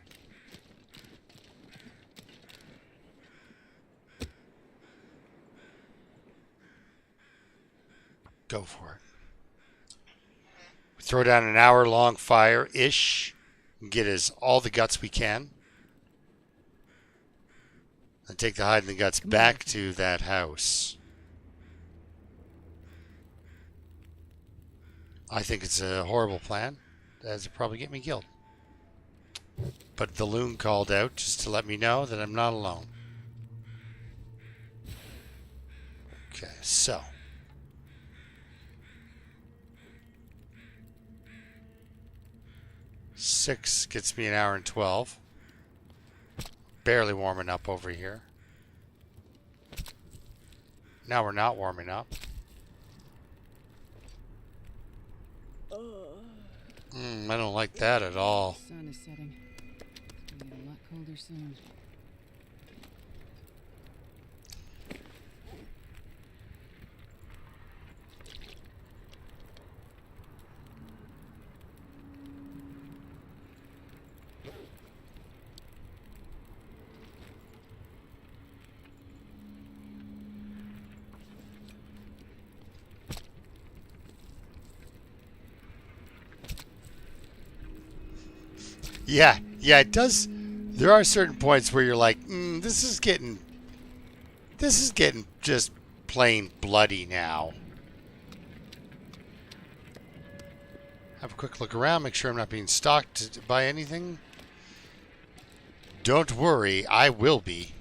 Go for it. We throw down an hour-long fire-ish. Get us all the guts we can. And take the hide and the guts back to that house. I think it's a horrible plan. That'll probably get me killed. But the loon called out just to let me know that I'm not alone. Okay, so. Six gets me an hour and 12. Barely warming up over here. Now we're not warming up. I don't like that at all. The sun is setting. It's gonna get a lot colder soon. Yeah, it does. There are certain points where you're like, this is getting just plain bloody now. Have a quick look around, make sure I'm not being stalked by anything. Don't worry, I will be.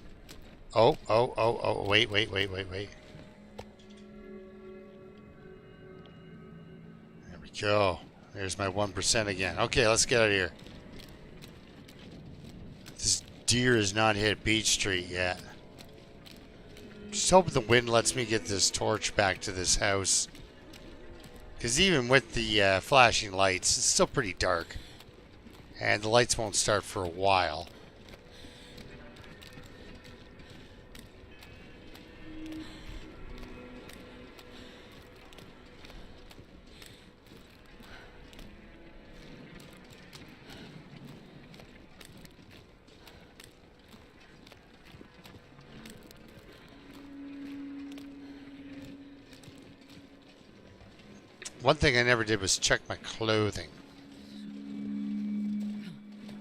Oh, wait. There we go. There's my 1% again. Okay, let's get out of here. This deer has not hit Beach Street yet. Just hope the wind lets me get this torch back to this house Because even with the flashing lights, it's still pretty dark. And the lights won't start for a while. One thing I never did was check my clothing.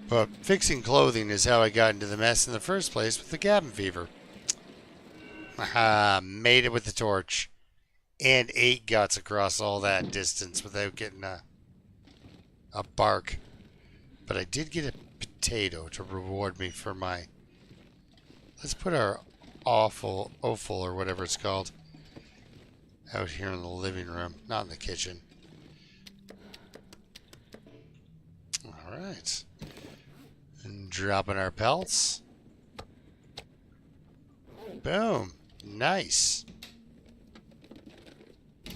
But fixing clothing is how I got into the mess in the first place with the cabin fever. Aha, made it with the torch. And 8 guts across all that distance without getting a bark. But I did get a potato to reward me for my... Let's put our offal or whatever it's called out here in the living room, not in the kitchen. Alright. And dropping our pelts. Boom. Nice. I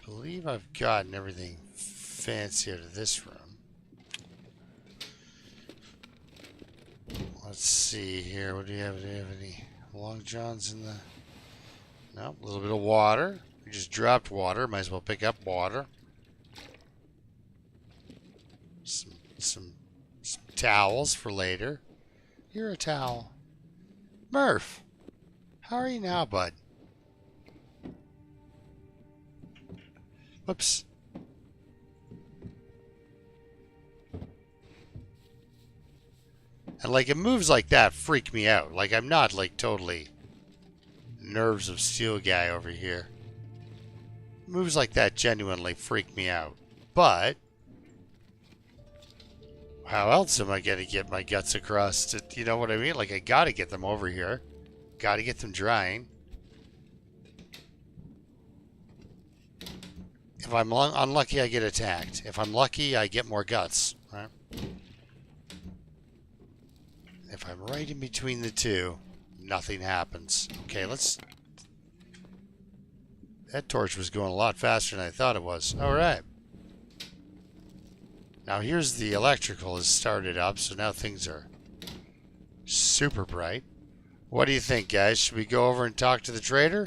believe I've gotten everything fancy out of this room. Let's see here. What do you have? Do you have any long johns in the... No, a little bit of water. We just dropped water. Might as well pick up water. Some towels for later. You're a towel. Murph, how are you now, bud? Whoops. And like, it moves like that freak me out. Like, I'm not like totally nerves of steel guy over here. Moves like that genuinely freak me out. But how else am I gonna get my guts across to, you know what I mean? Like, I gotta get them over here. Gotta get them drying. If I'm unlucky, I get attacked. If I'm lucky, I get more guts, right? If I'm right in between the two, nothing happens. Okay, let's... That torch was going a lot faster than I thought it was. Alright. Now here's the electrical is started up, so now things are super bright. What do you think, guys? Should we go over and talk to the trader?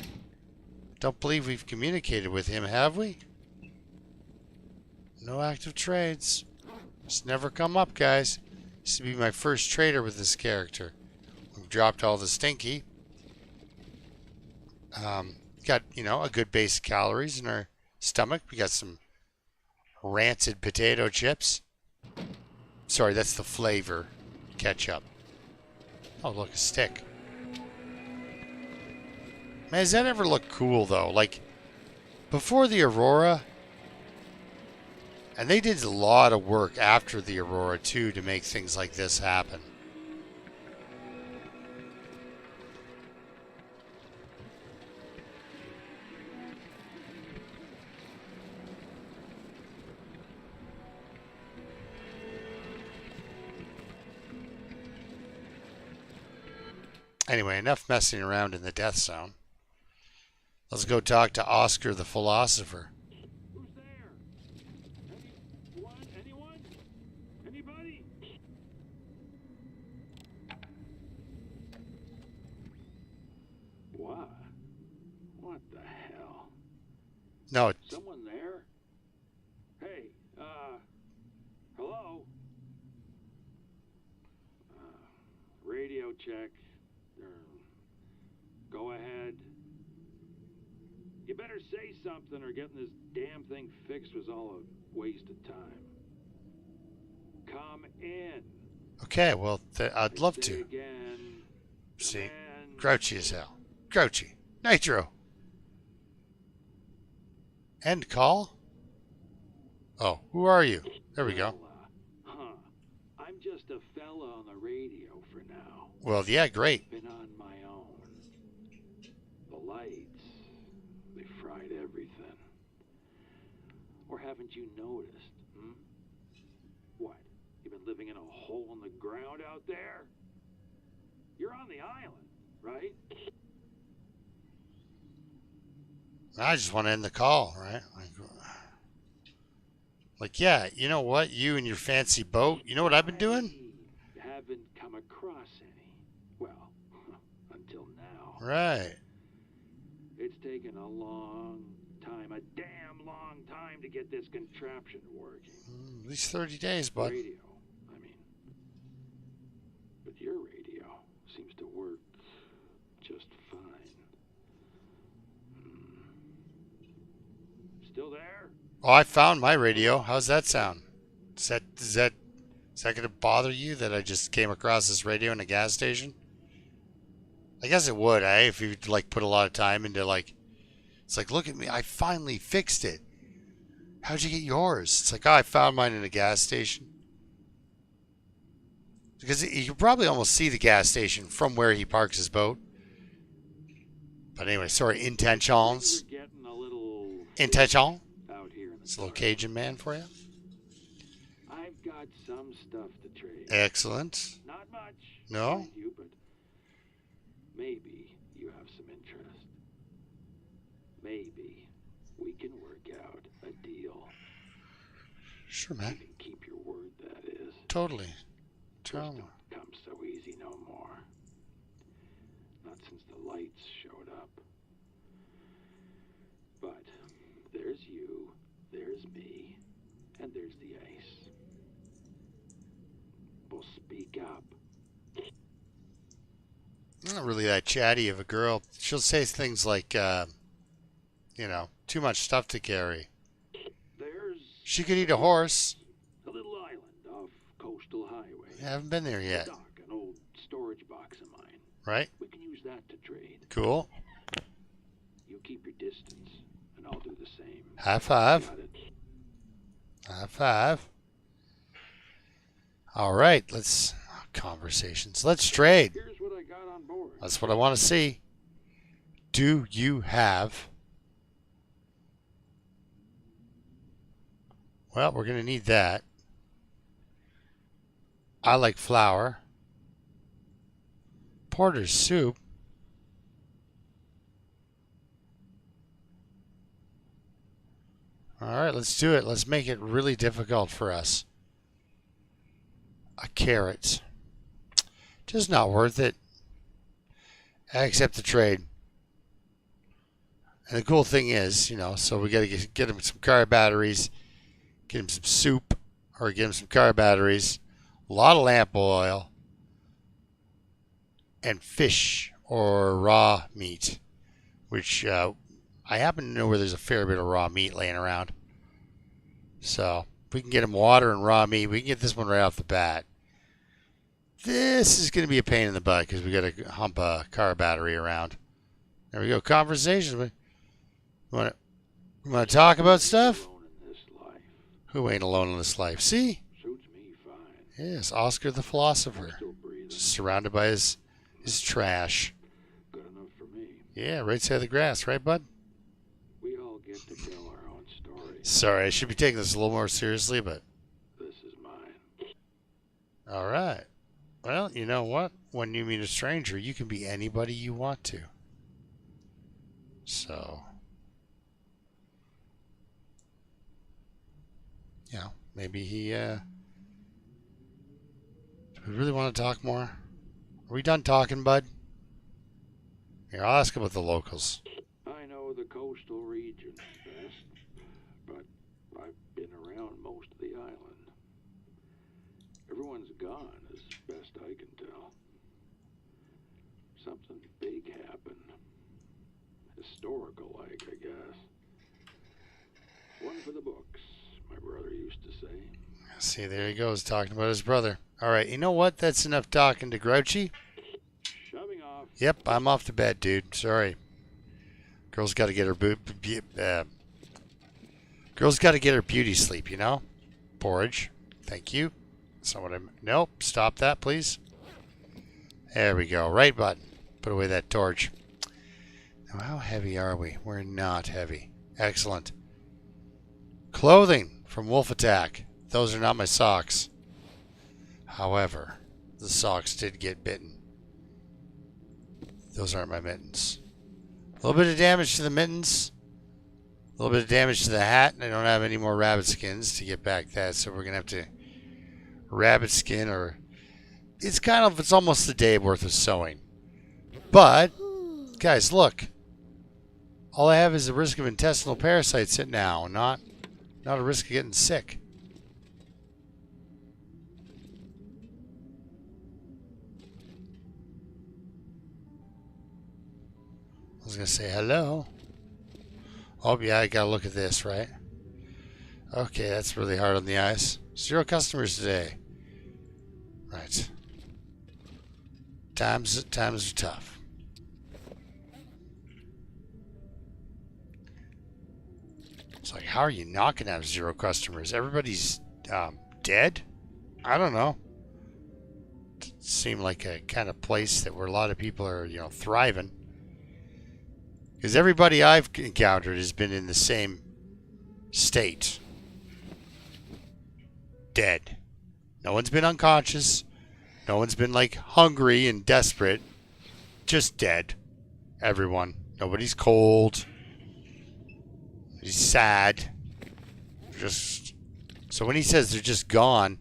Don't believe we've communicated with him, have we? No active trades. It's never come up, guys. This will be my first trader with this character. We've dropped all the stinky. Got, you know, a good base of calories in our stomach. We got some rancid potato chips. Sorry, that's the flavor. Ketchup. Oh, look, a stick. Man, does that ever look cool, though? Like, before the Aurora... And they did a lot of work after the Aurora, too, to make things like this happen. Anyway, enough messing around in the death zone. Let's go talk to Oscar the Philosopher. Who's there? Anyone? Anybody? What? What the hell? No, Someone there? Hey, hello? Radio check. Go ahead. You better say something or getting this damn thing fixed was all a waste of time. Come in. okay, well, I'd love Say to. again. See, Man. grouchy as hell. Grouchy. Nitro. End call? Oh, who are you? There we go. I'm just a fella on the radio for now. Well, yeah, great. Been on my own. The lights, they fried everything. Or haven't you noticed, What, you've been living in a hole in the ground out there? You're on the island, right? I just want to end the call, right? Like, yeah, you know what? You and your fancy boat. You know what I've been doing? Haven't come across any. Well, until now. Right. It's taken a long time, a damn long time to get this contraption working. At least 30 days, bud. Radio, I mean. But your radio seems to work just fine. Still there? Oh, I found my radio. How's that sound? Is that going to bother you that I just came across this radio in a gas station? I guess it would, eh? If you like put a lot of time into like, it's like, look at me, I finally fixed it. How'd you get yours? It's like, oh, I found mine in a gas station. Because you can probably almost see the gas station from where he parks his boat. But anyway, sorry, intentions. Intention. It's a little Cajun man for you. I've got some stuff to trade. Excellent. Not much. No? Mind you, but maybe you have some interest. Maybe we can work out a deal. Sure, man. You can keep your word, that is. Totally. Trust don't come so easy no more. Not since the lights showed up. But there's you, there's me, and there's the ice. We'll speak up. I'm not really that chatty of a girl. She'll say things like, you know, too much stuff to carry. There's She could eat a horse. a little island off Coastal Highway. I haven't been there yet. Dock, an old storage box of mine. Right? We can use that to trade. Cool. You keep your distance, and I'll do the same. High five. Got it. High five. All right, let's conversations. Let's trade. Here's what I got on board. That's what I want to see. Do you have? Well, we're going to need that. I like flour. Porter's soup. All right, let's do it. Let's make it really difficult for us. A carrot. Just not worth it. I accept the trade. And the cool thing is, you know, so we got to get him some car batteries, get him some soup, or get him some car batteries, a lot of lamp oil, and fish or raw meat, which I happen to know where there's a fair bit of raw meat laying around. So if we can get him water and raw meat, we can get this one right off the bat. This is going to be a pain in the butt because we got to hump a car battery around. There we go. Conversations. We want to talk about stuff? Alone in this life. Who ain't alone in this life? See? Suits me fine. Yes, Oscar the philosopher. Still breathing. Surrounded by his trash. Good enough for me. Yeah, right side of the grass, right, bud? We all get to tell our own story. Sorry, I should be taking this a little more seriously, but This is mine. all right. Well, you know what? When you meet a stranger, you can be anybody you want to. So, you know, maybe he, do we really want to talk more? Are we done talking, bud? Here, I'll ask about the locals. I know the coastal region best, but I've been around most of the island. Everyone's gone, as best I can tell. Something big happened. Historical, like, I guess. One for the books, my brother used to say. See, there he goes, talking about his brother. All right, you know what? That's enough talking to Grouchy. Shoving off. Yep, I'm off to bed, dude. Sorry. Girl's got to get her girl's got to get her beauty sleep, you know? Porridge. Thank you. Nope, stop that, please. There we go. Right button. Put away that torch. Now, how heavy are we? We're not heavy. Excellent. Clothing from Wolf Attack. Those are not my socks. However, the socks did get bitten. Those aren't my mittens. A little bit of damage to the mittens. A little bit of damage to the hat, and I don't have any more rabbit skins to get back that, so we're going to have to rabbit skin, or it's almost a day worth of sewing. But, guys, look. All I have is the risk of intestinal parasites now, not a risk of getting sick. I was going to say hello. Oh, yeah, I got to look at this, right? Okay, that's really hard on the eyes. 0 customers today. Right. Times are tough. It's like, how are you not going to have 0 customers? Everybody's dead? I don't know. It seemed like a kind of place where a lot of people are, thriving. Because everybody I've encountered has been in the same state. Dead. No one's been unconscious. No one's been, hungry and desperate. Just dead. Everyone. Nobody's cold. He's sad. So when he says they're just gone,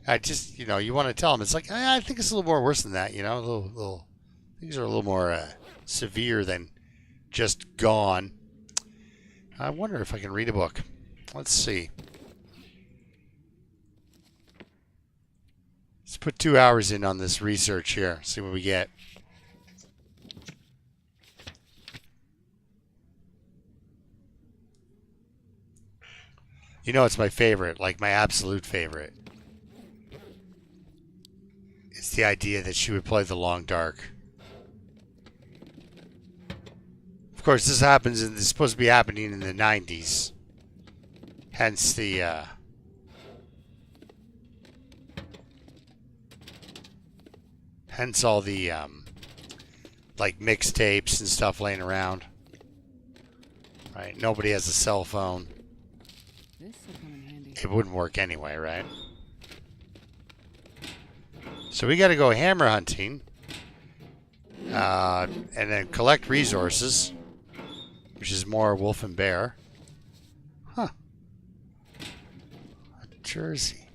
I just, you want to tell him. It's like, I think it's a little more worse than that, things are a little more severe than just gone. I wonder if I can read a book. Let's see. Let's put 2 hours in on this research here. See what we get. It's my favorite, my absolute favorite. It's the idea that she would play the long dark. Of course, this is supposed to be happening in the 90s. Hence the, hence all the, mixtapes and stuff laying around. Right? Nobody has a cell phone. This will come in handy. It wouldn't work anyway, right? So we got to go hammer hunting. And then collect resources. Which is more wolf and bear. Huh. Jersey.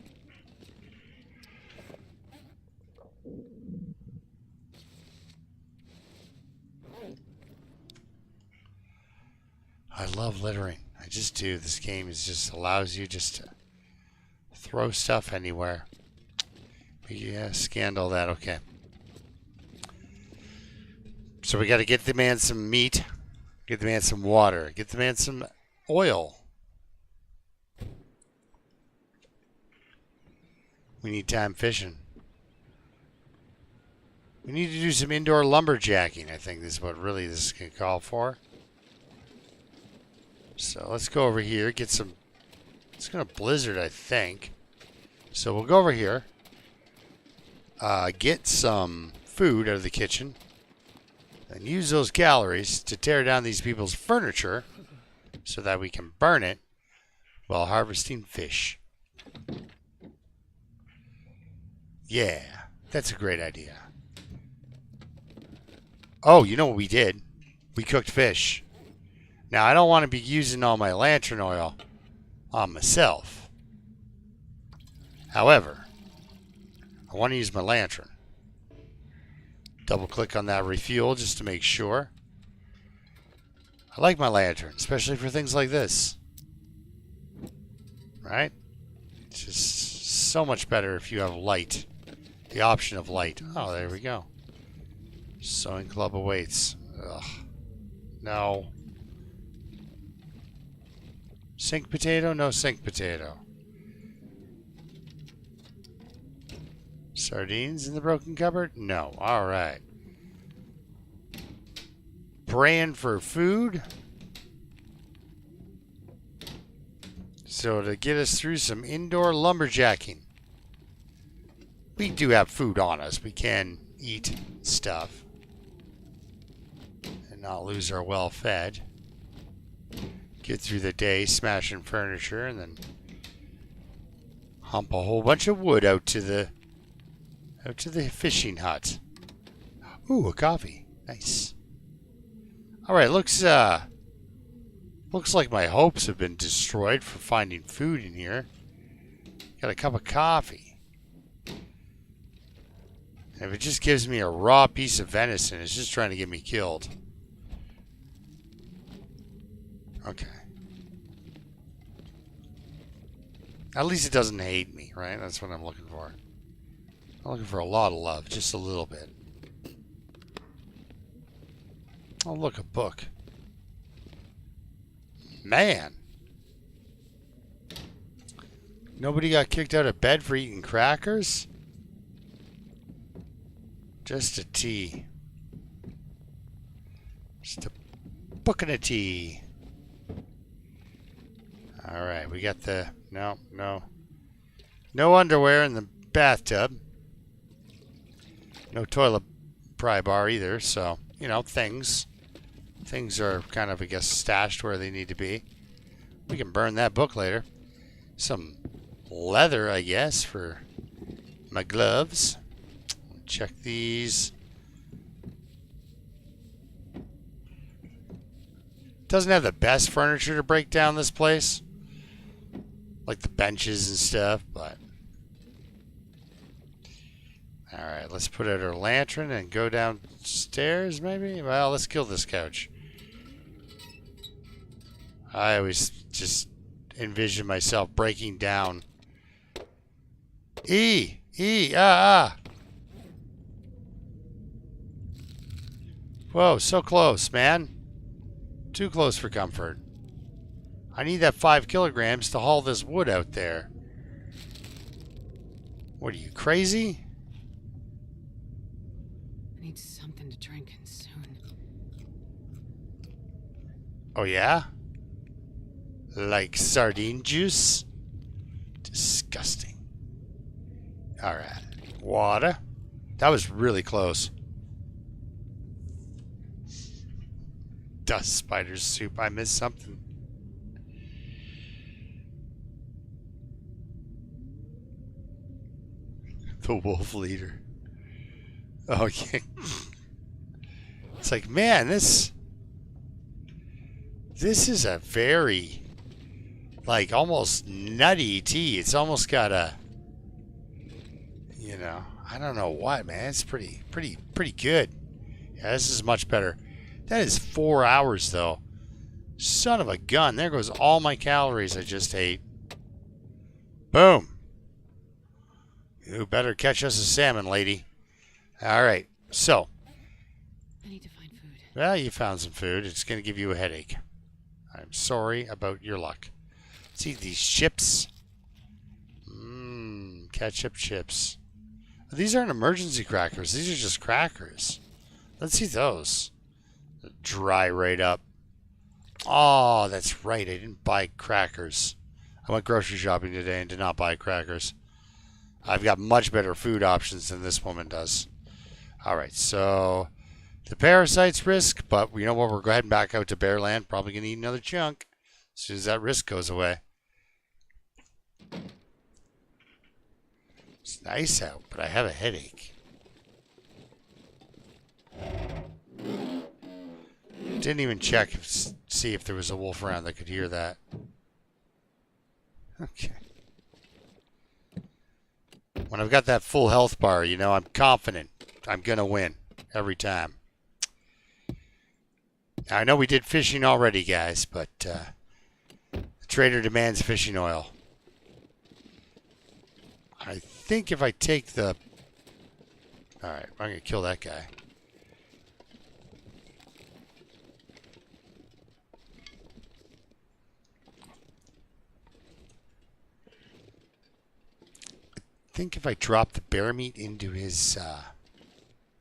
I love littering. I just do. This game just allows you just to throw stuff anywhere. Yeah, scanned all that. Okay. So we got to get the man some meat. Get the man some water. Get the man some oil. We need time fishing. We need to do some indoor lumberjacking. I think this is what really this is going to call for. So let's go over here. Get some... It's going to blizzard, I think. So we'll go over here. Get some food out of the kitchen. And use those calories to tear down these people's furniture so that we can burn it while harvesting fish. Yeah, that's a great idea. Oh, you know what we did? We cooked fish. Now, I don't want to be using all my lantern oil on myself. However, I want to use my lantern. Double click on that refuel just to make sure. I like my lantern, especially for things like this. Right? It's just so much better if you have light. The option of light. Oh, there we go. Sewing club awaits. Ugh. No. Sink potato? No sink potato. Sardines in the broken cupboard? No. Alright. Brand for food. So to get us through some indoor lumberjacking. We do have food on us. We can eat stuff. And not lose our well-fed. Get through the day smashing furniture and then hump a whole bunch of wood out to the fishing hut. Ooh, a coffee. Nice. Alright, looks Looks like my hopes have been destroyed for finding food in here. Got a cup of coffee. And if it just gives me a raw piece of venison, it's just trying to get me killed. Okay. At least it doesn't hate me, right? That's what I'm looking for. I'm looking for a lot of love, just a little bit. Oh, look, a book. Man. Nobody got kicked out of bed for eating crackers? Just a tea. Just a book and a tea. Alright, we got the... No underwear in the bathtub. No toilet pry bar either, so, you know, things are kind of, I guess, stashed where they need to be. We can burn that book later. Some leather, I guess, for my gloves. Check these. Doesn't have the best furniture to break down this place. Like the benches and stuff, but... Alright, let's put out our lantern and go downstairs, maybe? Well, let's kill this couch. I always just envision myself breaking down. Whoa, so close, man. Too close for comfort. I need that 5 kilograms to haul this wood out there. What are you, crazy? I need something to drink soon. Oh, yeah? Like sardine juice? Disgusting. Alright. Water. That was really close. Dust spider soup. I missed something. The wolf leader. Oh, yeah. It's like, man, this is a very, like, almost nutty tea. It's almost got a, you know, I don't know what, man. It's pretty good. Yeah, this is much better. That is 4 hours, though. Son of a gun. There goes all my calories I just ate. Boom. You better catch us a salmon, lady. All right. So. I need to find food. Well, you found some food. It's going to give you a headache. I'm sorry about your luck. See these chips? Ketchup chips. These aren't emergency crackers. These are just crackers. Let's see those. Dry right up. Oh, that's right. I didn't buy crackers. I went grocery shopping today and did not buy crackers. I've got much better food options than this woman does. All right, so the parasites risk, but you know what? We're heading back out to Bearland. Probably going to eat another chunk as soon as that risk goes away. It's nice out, but I have a headache. Didn't even check to see if there was a wolf around that could hear that. Okay. When I've got that full health bar, you know, I'm confident I'm going to win every time. Now, I know we did fishing already, guys, but the trader demands fishing oil. I think if I take the... Alright, I'm going to kill that guy. I think if I drop the bear meat into his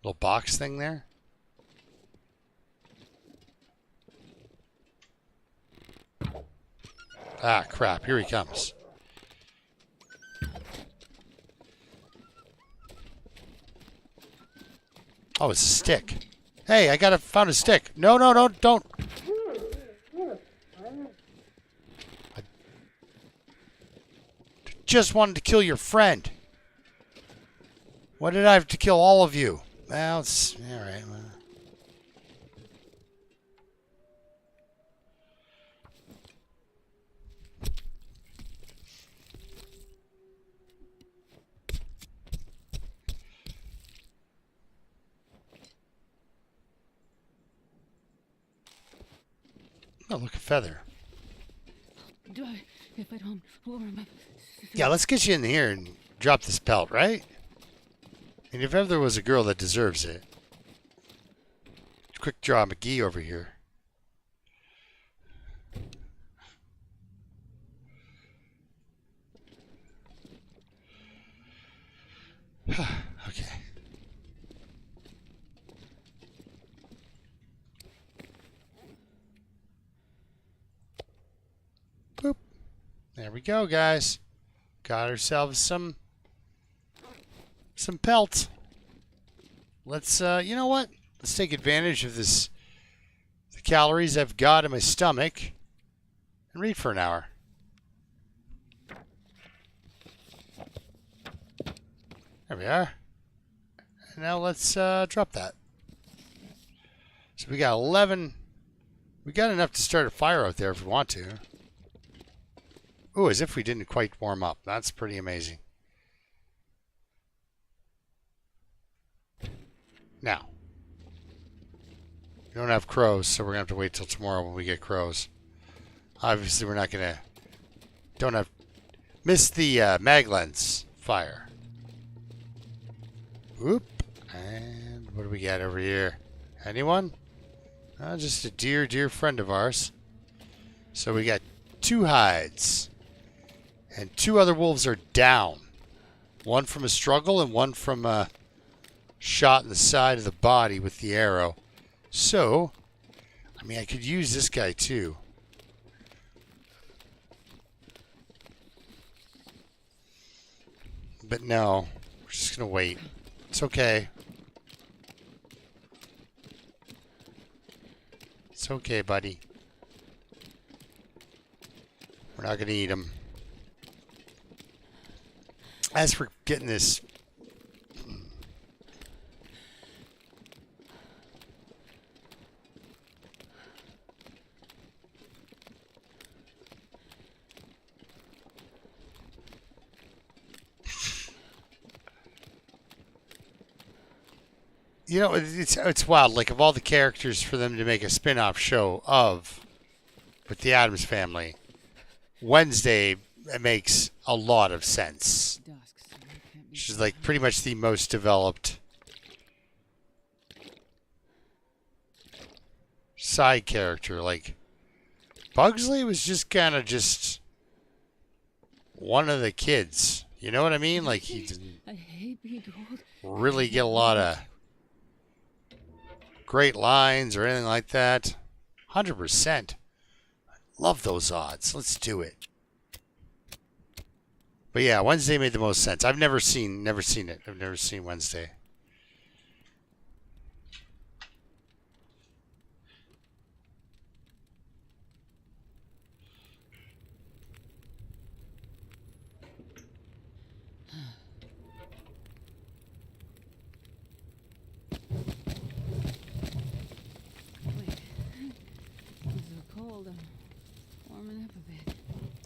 little box thing there. Ah, crap. Here he comes. Oh, it's a stick. Hey, I found a stick. No, don't. I just wanted to kill your friend. Why did I have to kill all of you? Well, it's all right. Oh, look, a feather. Do I, if I don't warm up? Yeah, let's get you in here and drop this pelt, right? And if ever there was a girl that deserves it. Quick draw McGee over here. Okay. Boop. There we go, guys. Got ourselves some pelt. Let's you know what? Let's take advantage of the calories I've got in my stomach and read for an hour. There we are. And now let's drop that. So we got 11. We got enough to start a fire out there if we want to. Ooh, as if we didn't quite warm up. That's pretty amazing. Now, we don't have crows, so we're going to have to wait till tomorrow when we get crows. Obviously, we're not going to... Don't have... Miss the mag lens fire. Whoop. And what do we got over here? Anyone? Just a dear friend of ours. So we got 2 hides. And 2 other wolves are down. One from a struggle and one from a shot in the side of the body with the arrow. So, I mean, I could use this guy too. But no, we're just going to wait. It's okay. It's okay, buddy. We're not going to eat him. As for getting this... You know, it's wild. Like, of all the characters for them to make a spin-off show of, with the Addams Family, Wednesday makes a lot of sense. She's like pretty much the most developed side character. Like, Bugsley was just kind of just one of the kids. You know what I mean? Like, he didn't really get a lot of great lines or anything like that. 100%. Love those odds. Let's do it. But yeah, Wednesday made the most sense. I've never seen it. I've never seen Wednesday.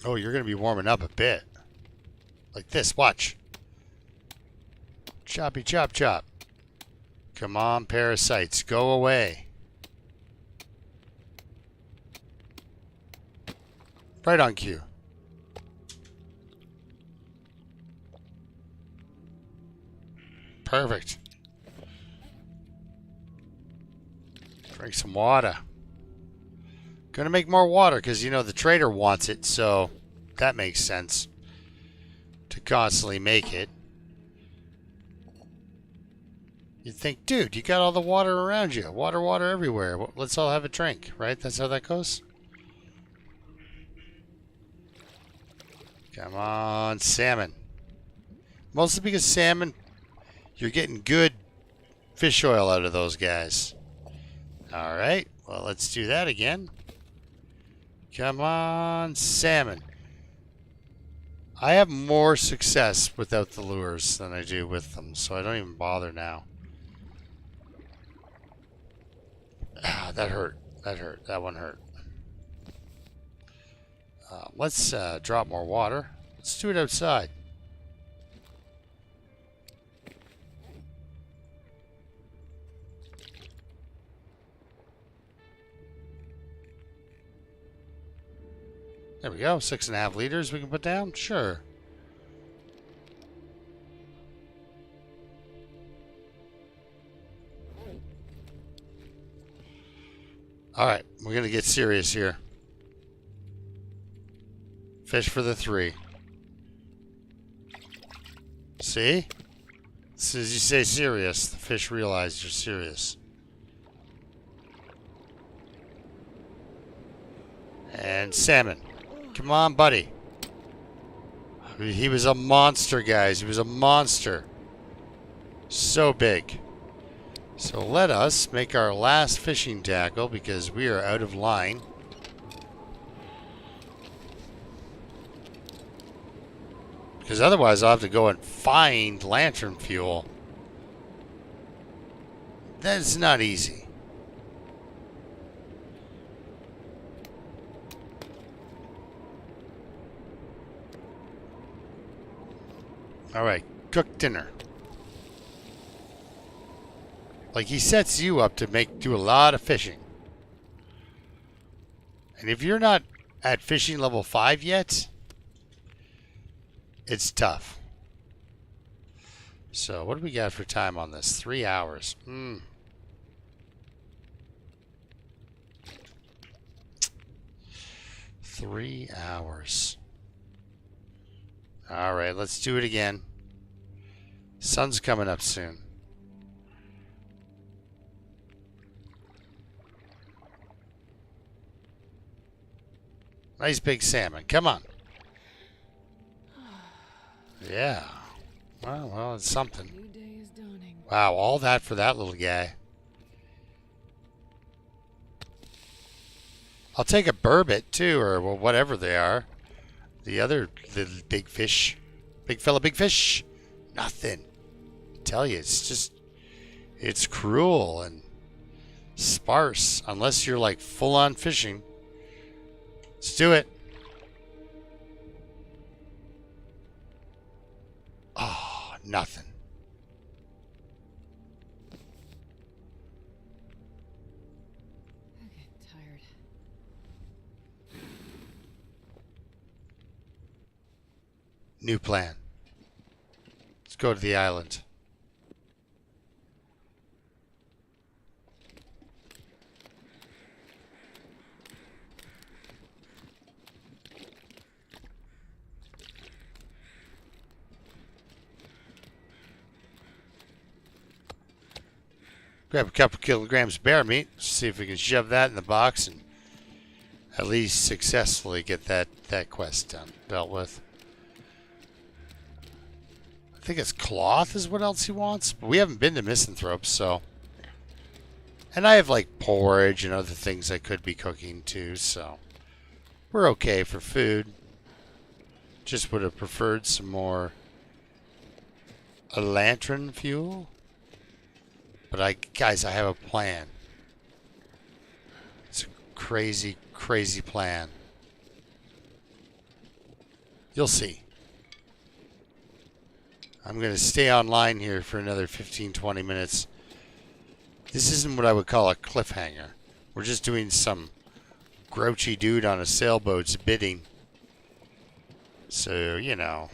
Oh, you're going to be warming up a bit. Like this, watch. Choppy chop chop. Come on, parasites, go away. Right on cue. Perfect. Drink some water. Gonna make more water because, you know, the trader wants it, so that makes sense to constantly make it. You'd think, dude, you got all the water around you. Water everywhere. Well, let's all have a drink, right? That's how that goes? Come on, salmon. Mostly because salmon, you're getting good fish oil out of those guys. Alright, well, let's do that again. Come on, salmon. I have more success without the lures than I do with them, so I don't even bother now. Ah, that hurt. That hurt. That one hurt. Let's drop more water. Let's do it outside. There we go. 6.5 liters we can put down? Sure. Alright, we're going to get serious here. Fish for the 3. See? As soon as you say serious, the fish realize you're serious. And salmon. Come on, buddy. He was a monster, guys. He was a monster. So big. So let us make our last fishing tackle because we are out of line. Because otherwise I'll have to go and find lantern fuel. That's not easy. Alright, cook dinner. Like, he sets you up to do a lot of fishing. And if you're not at fishing level 5 yet, it's tough. So, what do we got for time on this? 3 hours. 3 hours. Alright, let's do it again. Sun's coming up soon. Nice big salmon. Come on. Yeah. Well, it's something. New day is dawning. Wow, all that for that little guy. I'll take a burbot too, or well, whatever they are. The other little big fish. Big fella, big fish. Nothing. I tell you, it's cruel and sparse unless you're like full on fishing. Let's do it. Oh, nothing. I'm getting tired. New plan. Let's go to the island. Grab a couple kilograms of bear meat. See if we can shove that in the box and at least successfully get that quest done, dealt with. I think it's cloth is what else he wants. But we haven't been to Misanthrope, so. And I have like porridge and other things I could be cooking too, so. We're okay for food. Just would have preferred some more lantern fuel. But guys, I have a plan. It's a crazy, crazy plan. You'll see. I'm going to stay online here for another 15-20 minutes. This isn't what I would call a cliffhanger. We're just doing some grouchy dude on a sailboat's bidding. So, you know,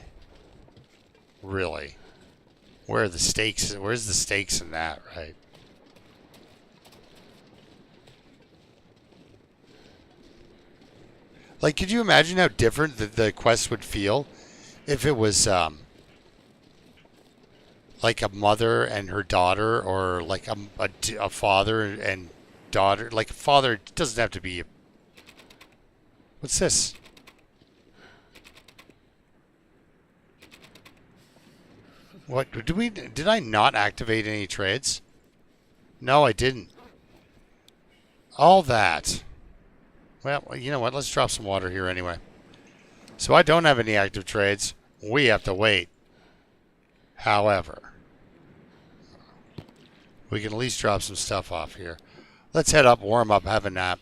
really. Where are the stakes? Where's the stakes in that, right? Like, could you imagine how different the quest would feel if it was, like a mother and her daughter, or like a father and daughter? Like, a father doesn't have to be. What's this? What did I not activate any trades? No, I didn't. All that. Well, you know what? Let's drop some water here anyway. So I don't have any active trades. We have to wait. However, we can at least drop some stuff off here. Let's head up, warm up, have a nap.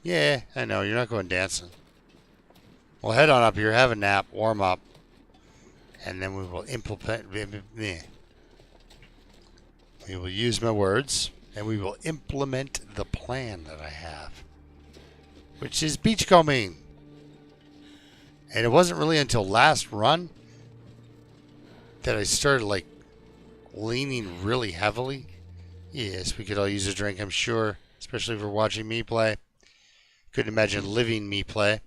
Yeah, I know, you're not going dancing. Well, head on up here, have a nap, warm up. And then we will implement. We will use my words, and we will implement the plan that I have, which is beachcombing. And it wasn't really until last run that I started like leaning really heavily. Yes, we could all use a drink, I'm sure, especially if we're watching me play. Couldn't imagine living me play.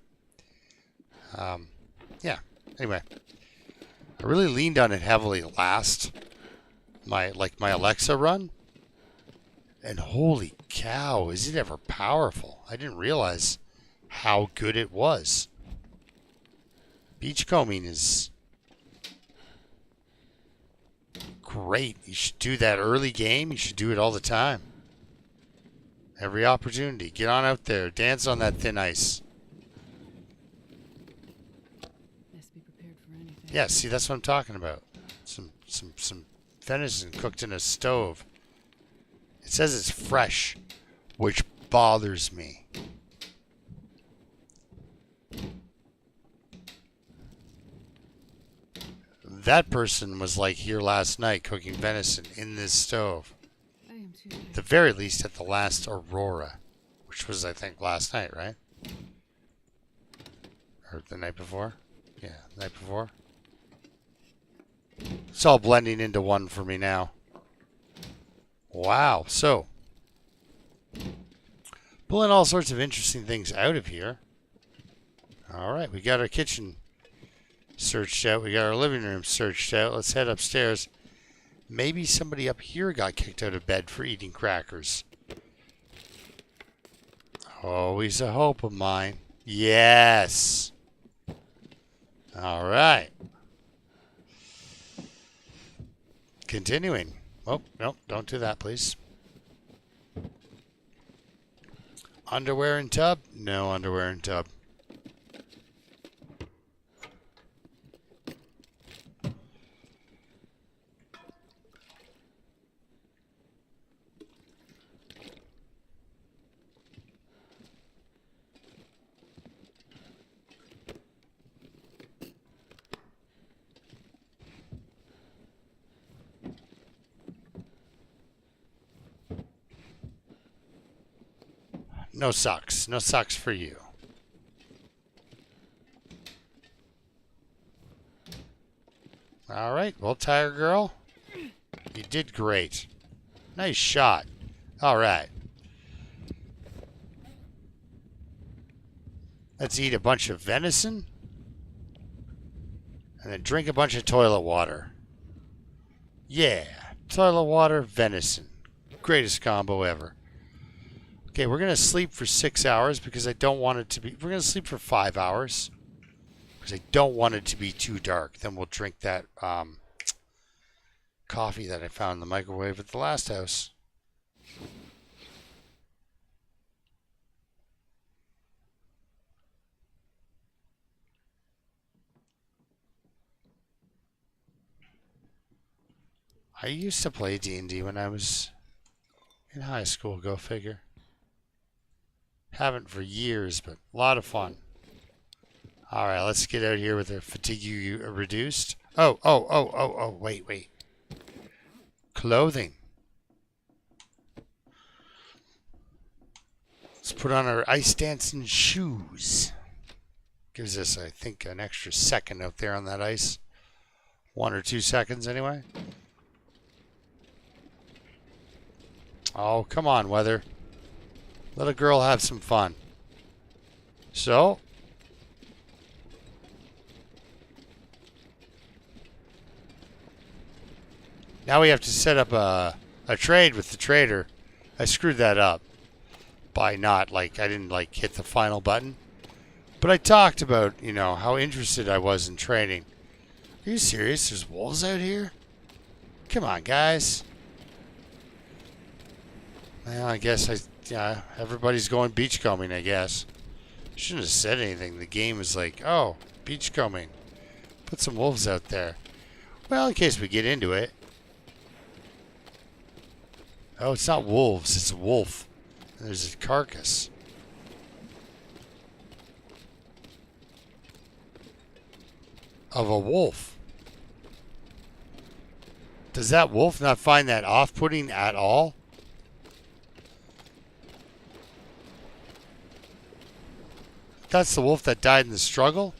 Yeah, anyway. I really leaned on it heavily last my Alexa run. And holy cow, is it ever powerful. I didn't realize how good it was. Beachcombing is great. You should do that early game. You should do it all the time. Every opportunity. Get on out there. Dance on that thin ice. Best be prepared for anything. Yeah, see, that's what I'm talking about. Some venison cooked in a stove. It says it's fresh, which bothers me. That person was like here last night cooking venison in this stove. I am too At the very least at the last Aurora, which was, I think, last night, right? Or the night before? Yeah, the night before. It's all blending into one for me now. Wow, so pulling all sorts of interesting things out of here. Alright, we got our kitchen searched out. We got our living room searched out. Let's head upstairs. Maybe somebody up here got kicked out of bed for eating crackers. Always a hope of mine. Yes. Alright. Continuing. Oh, no, don't do that, please. Underwear in tub? No underwear in tub. No socks. No socks for you. All right. Well, Tiger Girl, you did great. Nice shot. All right. Let's eat a bunch of venison and then drink a bunch of toilet water. Yeah. Toilet water, venison. Greatest combo ever. Okay, we're going to sleep for 6 hours because I don't want it to be... We're going to sleep for 5 hours because I don't want it to be too dark. Then we'll drink that coffee that I found in the microwave at the last house. I used to play D&D when I was in high school, go figure. Haven't for years, but a lot of fun. All right, let's get out here with our fatigue reduced. Oh, wait. Clothing. Let's put on our ice dancing shoes. Gives us, I think, an extra second out there on that ice. 1 or 2 seconds, anyway. Oh, come on, weather. Let a girl have some fun. So, now we have to set up a trade with the trader. I screwed that up by not, I didn't, hit the final button. But I talked about, how interested I was in trading. Are you serious? There's wolves out here? Come on, guys. Well, I guess everybody's going beachcombing, I guess. Shouldn't have said anything. The game is like, oh, beachcombing. Put some wolves out there. Well, in case we get into it. Oh, it's not wolves. It's a wolf. And there's a carcass. Of a wolf. Does that wolf not find that off-putting at all? That's the wolf that died in the struggle?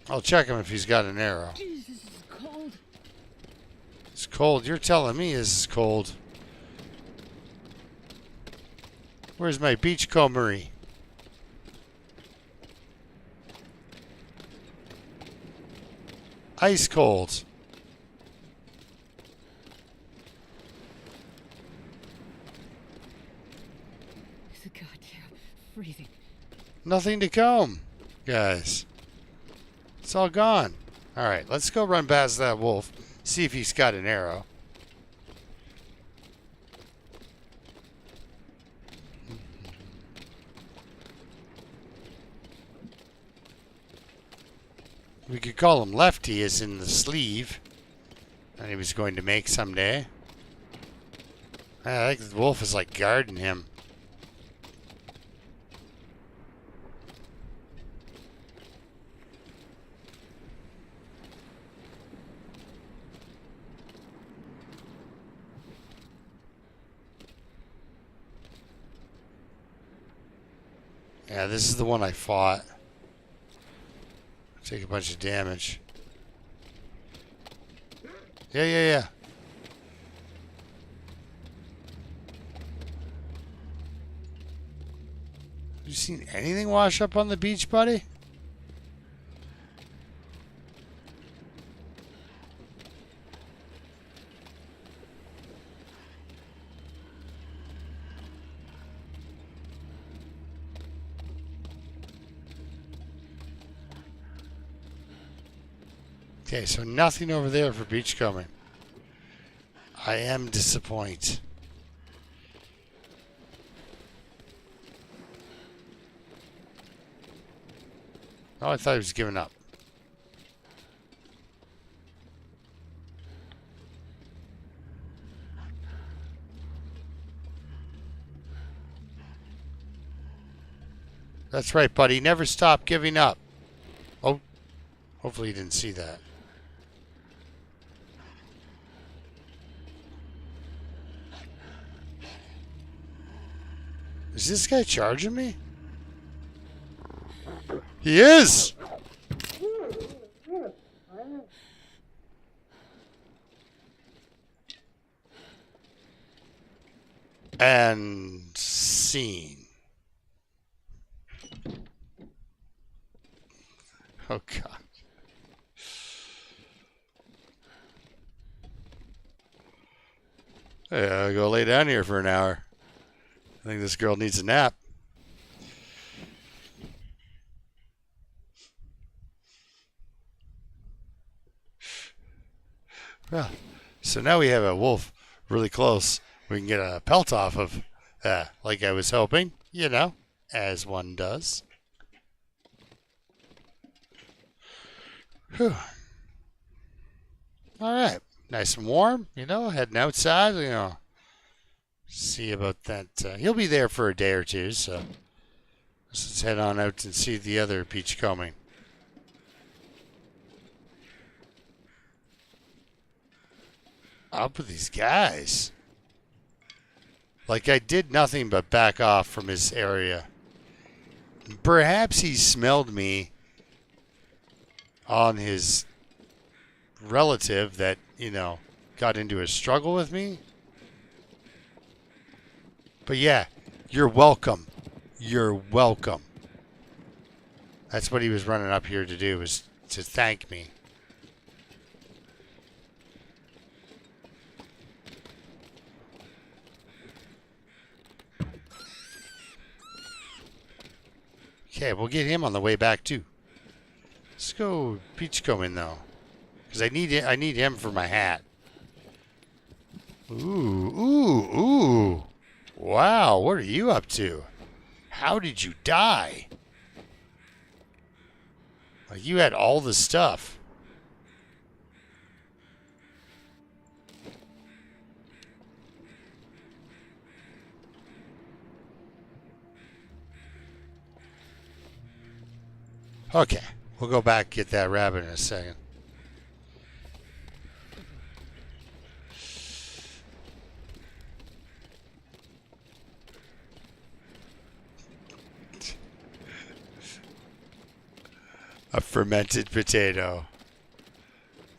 I'll check him if he's got an arrow. Jeez, this is cold. It's cold. You're telling me it's cold. Where's my beachcombery? Ice cold. It's a goddamn freezing. Nothing to comb, guys. It's all gone. All right, let's go run past that wolf. See if he's got an arrow. We could call him Lefty, as in the sleeve that he was going to make someday. I think the wolf is like guarding him. Yeah, this is the one I fought. Take a bunch of damage. Yeah. Have you seen anything wash up on the beach, buddy? Okay, so nothing over there for beachcombing. I am disappointed. Oh, I thought he was giving up. That's right, buddy. Never stop giving up. Oh, hopefully you didn't see that. Is this guy charging me? He is! And scene. Oh, God. Hey, I'll go lay down here for an hour. I think this girl needs a nap. Well, so now we have a wolf really close. We can get a pelt off of, like I was hoping, you know, as one does. Whew. All right, nice and warm, you know, heading outside, you know. See about that. He'll be there for a day or two, so let's head on out and see the other beachcombing. Up with these guys. Like I did nothing but back off from his area. Perhaps he smelled me on his relative that, you know, got into a struggle with me. But yeah, you're welcome. You're welcome. That's what he was running up here to do, was to thank me. Okay, we'll get him on the way back too. Let's go beachcombing though, because I need him for my hat. Ooh. Wow, what are you up to? How did you die? Like you had all the stuff. Okay, we'll go back and get that rabbit in a second. A fermented potato.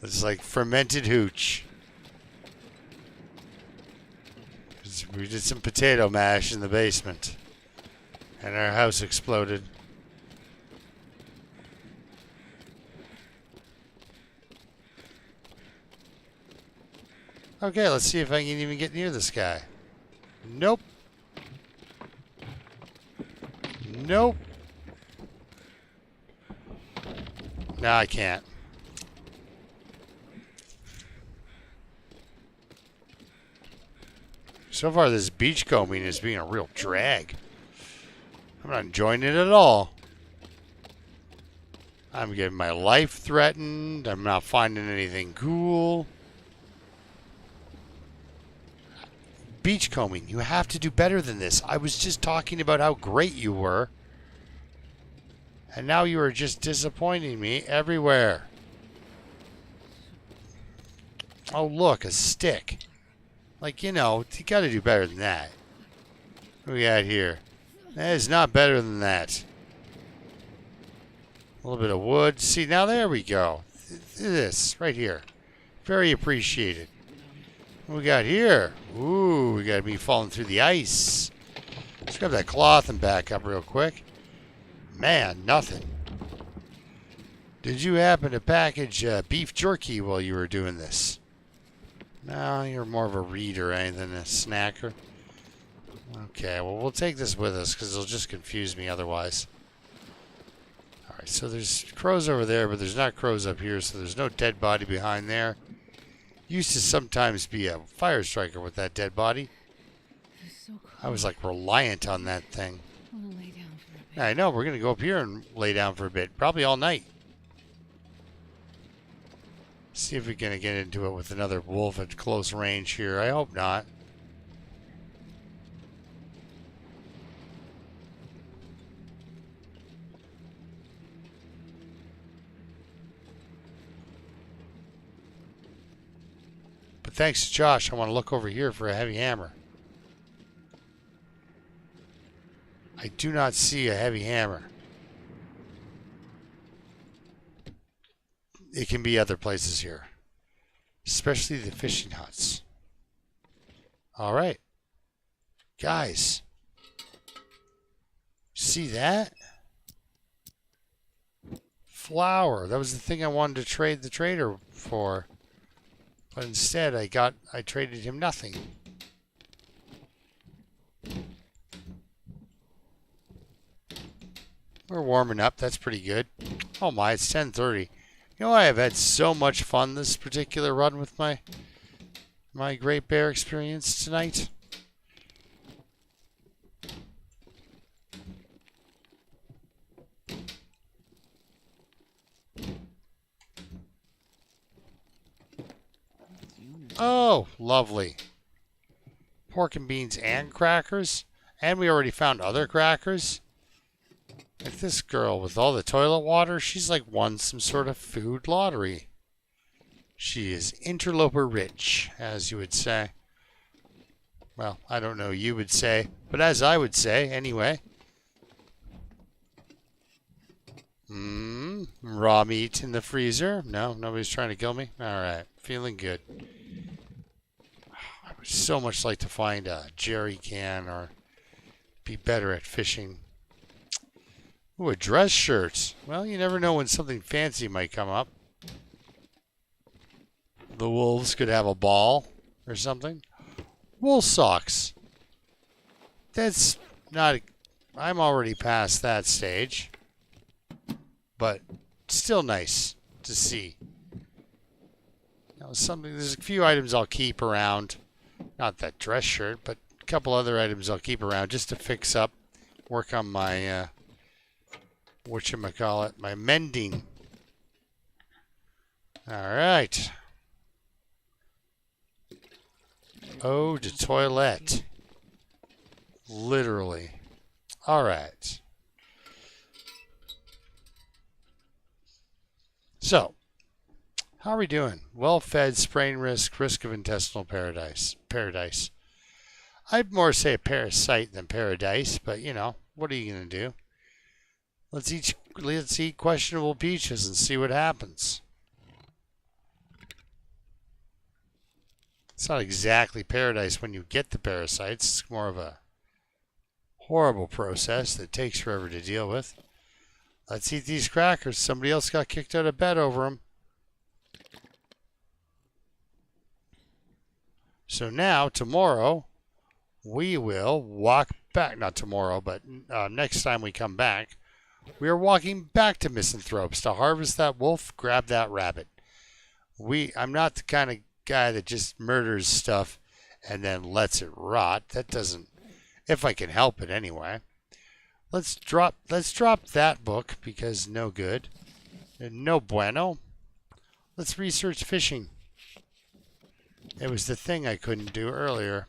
It's like fermented hooch. We did some potato mash in the basement. And our house exploded. Okay, let's see if I can even get near this guy. Nope. Nope. No, I can't. So far, this beachcombing is being a real drag. I'm not enjoying it at all. I'm getting my life threatened. I'm not finding anything cool. Beachcombing, you have to do better than this. I was just talking about how great you were. And now you are just disappointing me everywhere. Oh, look, a stick. Like, you know, you got to do better than that. What we got here? That is not better than that. A little bit of wood. See, now there we go. This, right here. Very appreciated. What we got here? Ooh, we got me falling through the ice. Let's grab that cloth and back up real quick. Man, nothing. Did you happen to package beef jerky while you were doing this? No, you're more of a reader, than a snacker. Okay, well, we'll take this with us because it'll just confuse me otherwise. Alright, so there's crows over there, but there's not crows up here, so there's no dead body behind there. Used to sometimes be a fire striker with that dead body. So cold. I was like reliant on that thing. I wanna lay down for a bit. I know, we're going to go up here and lay down for a bit. Probably all night. See if we're going to get into it with another wolf at close range here. I hope not. But thanks to Josh, I want to look over here for a heavy hammer. I do not see a heavy hammer. It can be other places here. Especially the fishing huts. Alright. Guys. See that? Flour. That was the thing I wanted to trade the trader for. But instead I traded him nothing. We're warming up. That's pretty good. Oh my, it's 10:30. You know, I have had so much fun this particular run with my Great Bear experience tonight. Oh, lovely. Pork and beans and crackers. And we already found other crackers. Like this girl with all the toilet water, she's like won some sort of food lottery. She is interloper rich, as you would say. Well, I don't know you would say, but as I would say, anyway. Raw meat in the freezer. No, nobody's trying to kill me. Alright, feeling good. I would so much like to find a jerry can or be better at fishing. Ooh, a dress shirt. Well, you never know when something fancy might come up. The wolves could have a ball or something. Wool socks. That's not... I'm already past that stage. But still nice to see. Now, there's a few items I'll keep around. Not that dress shirt, but a couple other items I'll keep around just to fix up. Work on my... whatchamacallit, my mending. Alright. Eau de toilette. Literally. Alright. So, how are we doing? Well-fed, sprain risk of intestinal paradise. I'd more say a parasite than paradise, but you know, what are you going to do? Let's eat questionable peaches and see what happens. It's not exactly paradise when you get the parasites. It's more of a horrible process that takes forever to deal with. Let's eat these crackers. Somebody else got kicked out of bed over them. So now, tomorrow, we will walk back. Not tomorrow, but next time we come back, we are walking back to Misanthropes to harvest that wolf, grab that rabbit. I'm not the kind of guy that just murders stuff and then lets it rot. That doesn't, if I can help it anyway. Let's drop that book because no good. No bueno. Let's research fishing. It was the thing I couldn't do earlier.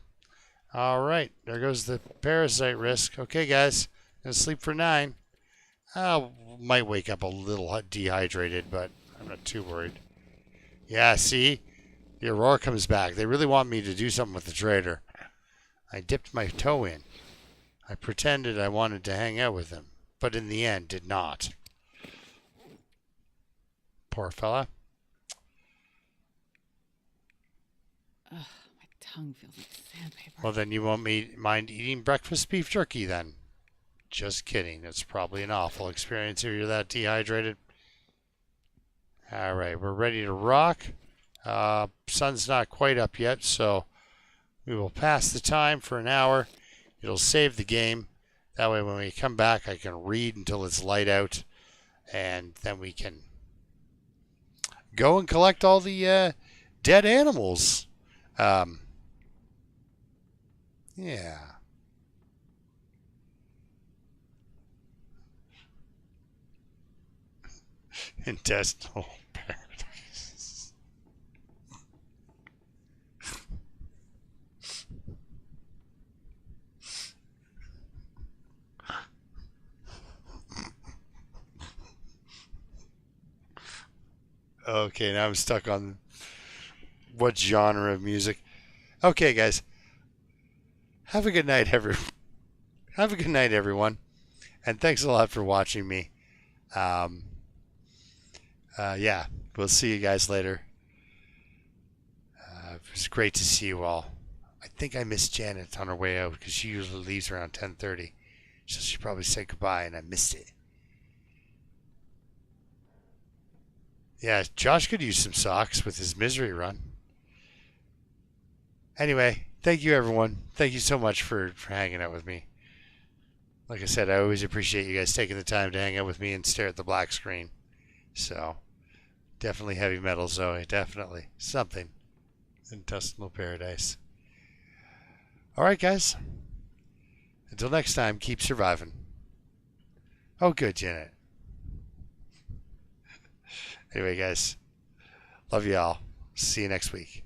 All right, there goes the parasite risk. Okay, guys, gonna sleep for 9. I might wake up a little dehydrated, but I'm not too worried. Yeah, see? The Aurora comes back. They really want me to do something with the trader. I dipped my toe in. I pretended I wanted to hang out with him, but in the end did not. Poor fella. Ugh, my tongue feels like sandpaper. Well, then you won't mind eating breakfast beef jerky then. Just kidding. It's probably an awful experience if you're that dehydrated. All right, we're ready to rock. Sun's not quite up yet, so we will pass the time for an hour. It'll save the game. That way when we come back, I can read until it's light out, and then we can go and collect all the dead animals. Yeah. Intestinal paradise. Okay, now I'm stuck on what genre of music. Okay, guys. Have a good night, Have a good night, everyone. And thanks a lot for watching me. Yeah, we'll see you guys later. It was great to see you all. I think I missed Janet on her way out because she usually leaves around 10:30. So she probably said goodbye and I missed it. Yeah, Josh could use some socks with his misery run. Anyway, thank you, everyone. Thank you so much for hanging out with me. Like I said, I always appreciate you guys taking the time to hang out with me and stare at the black screen. So, definitely heavy metal, Zoe. Definitely. Something. Intestinal paradise. All right, guys. Until next time, keep surviving. Oh, good, Janet. Anyway, guys. Love you all. See you next week.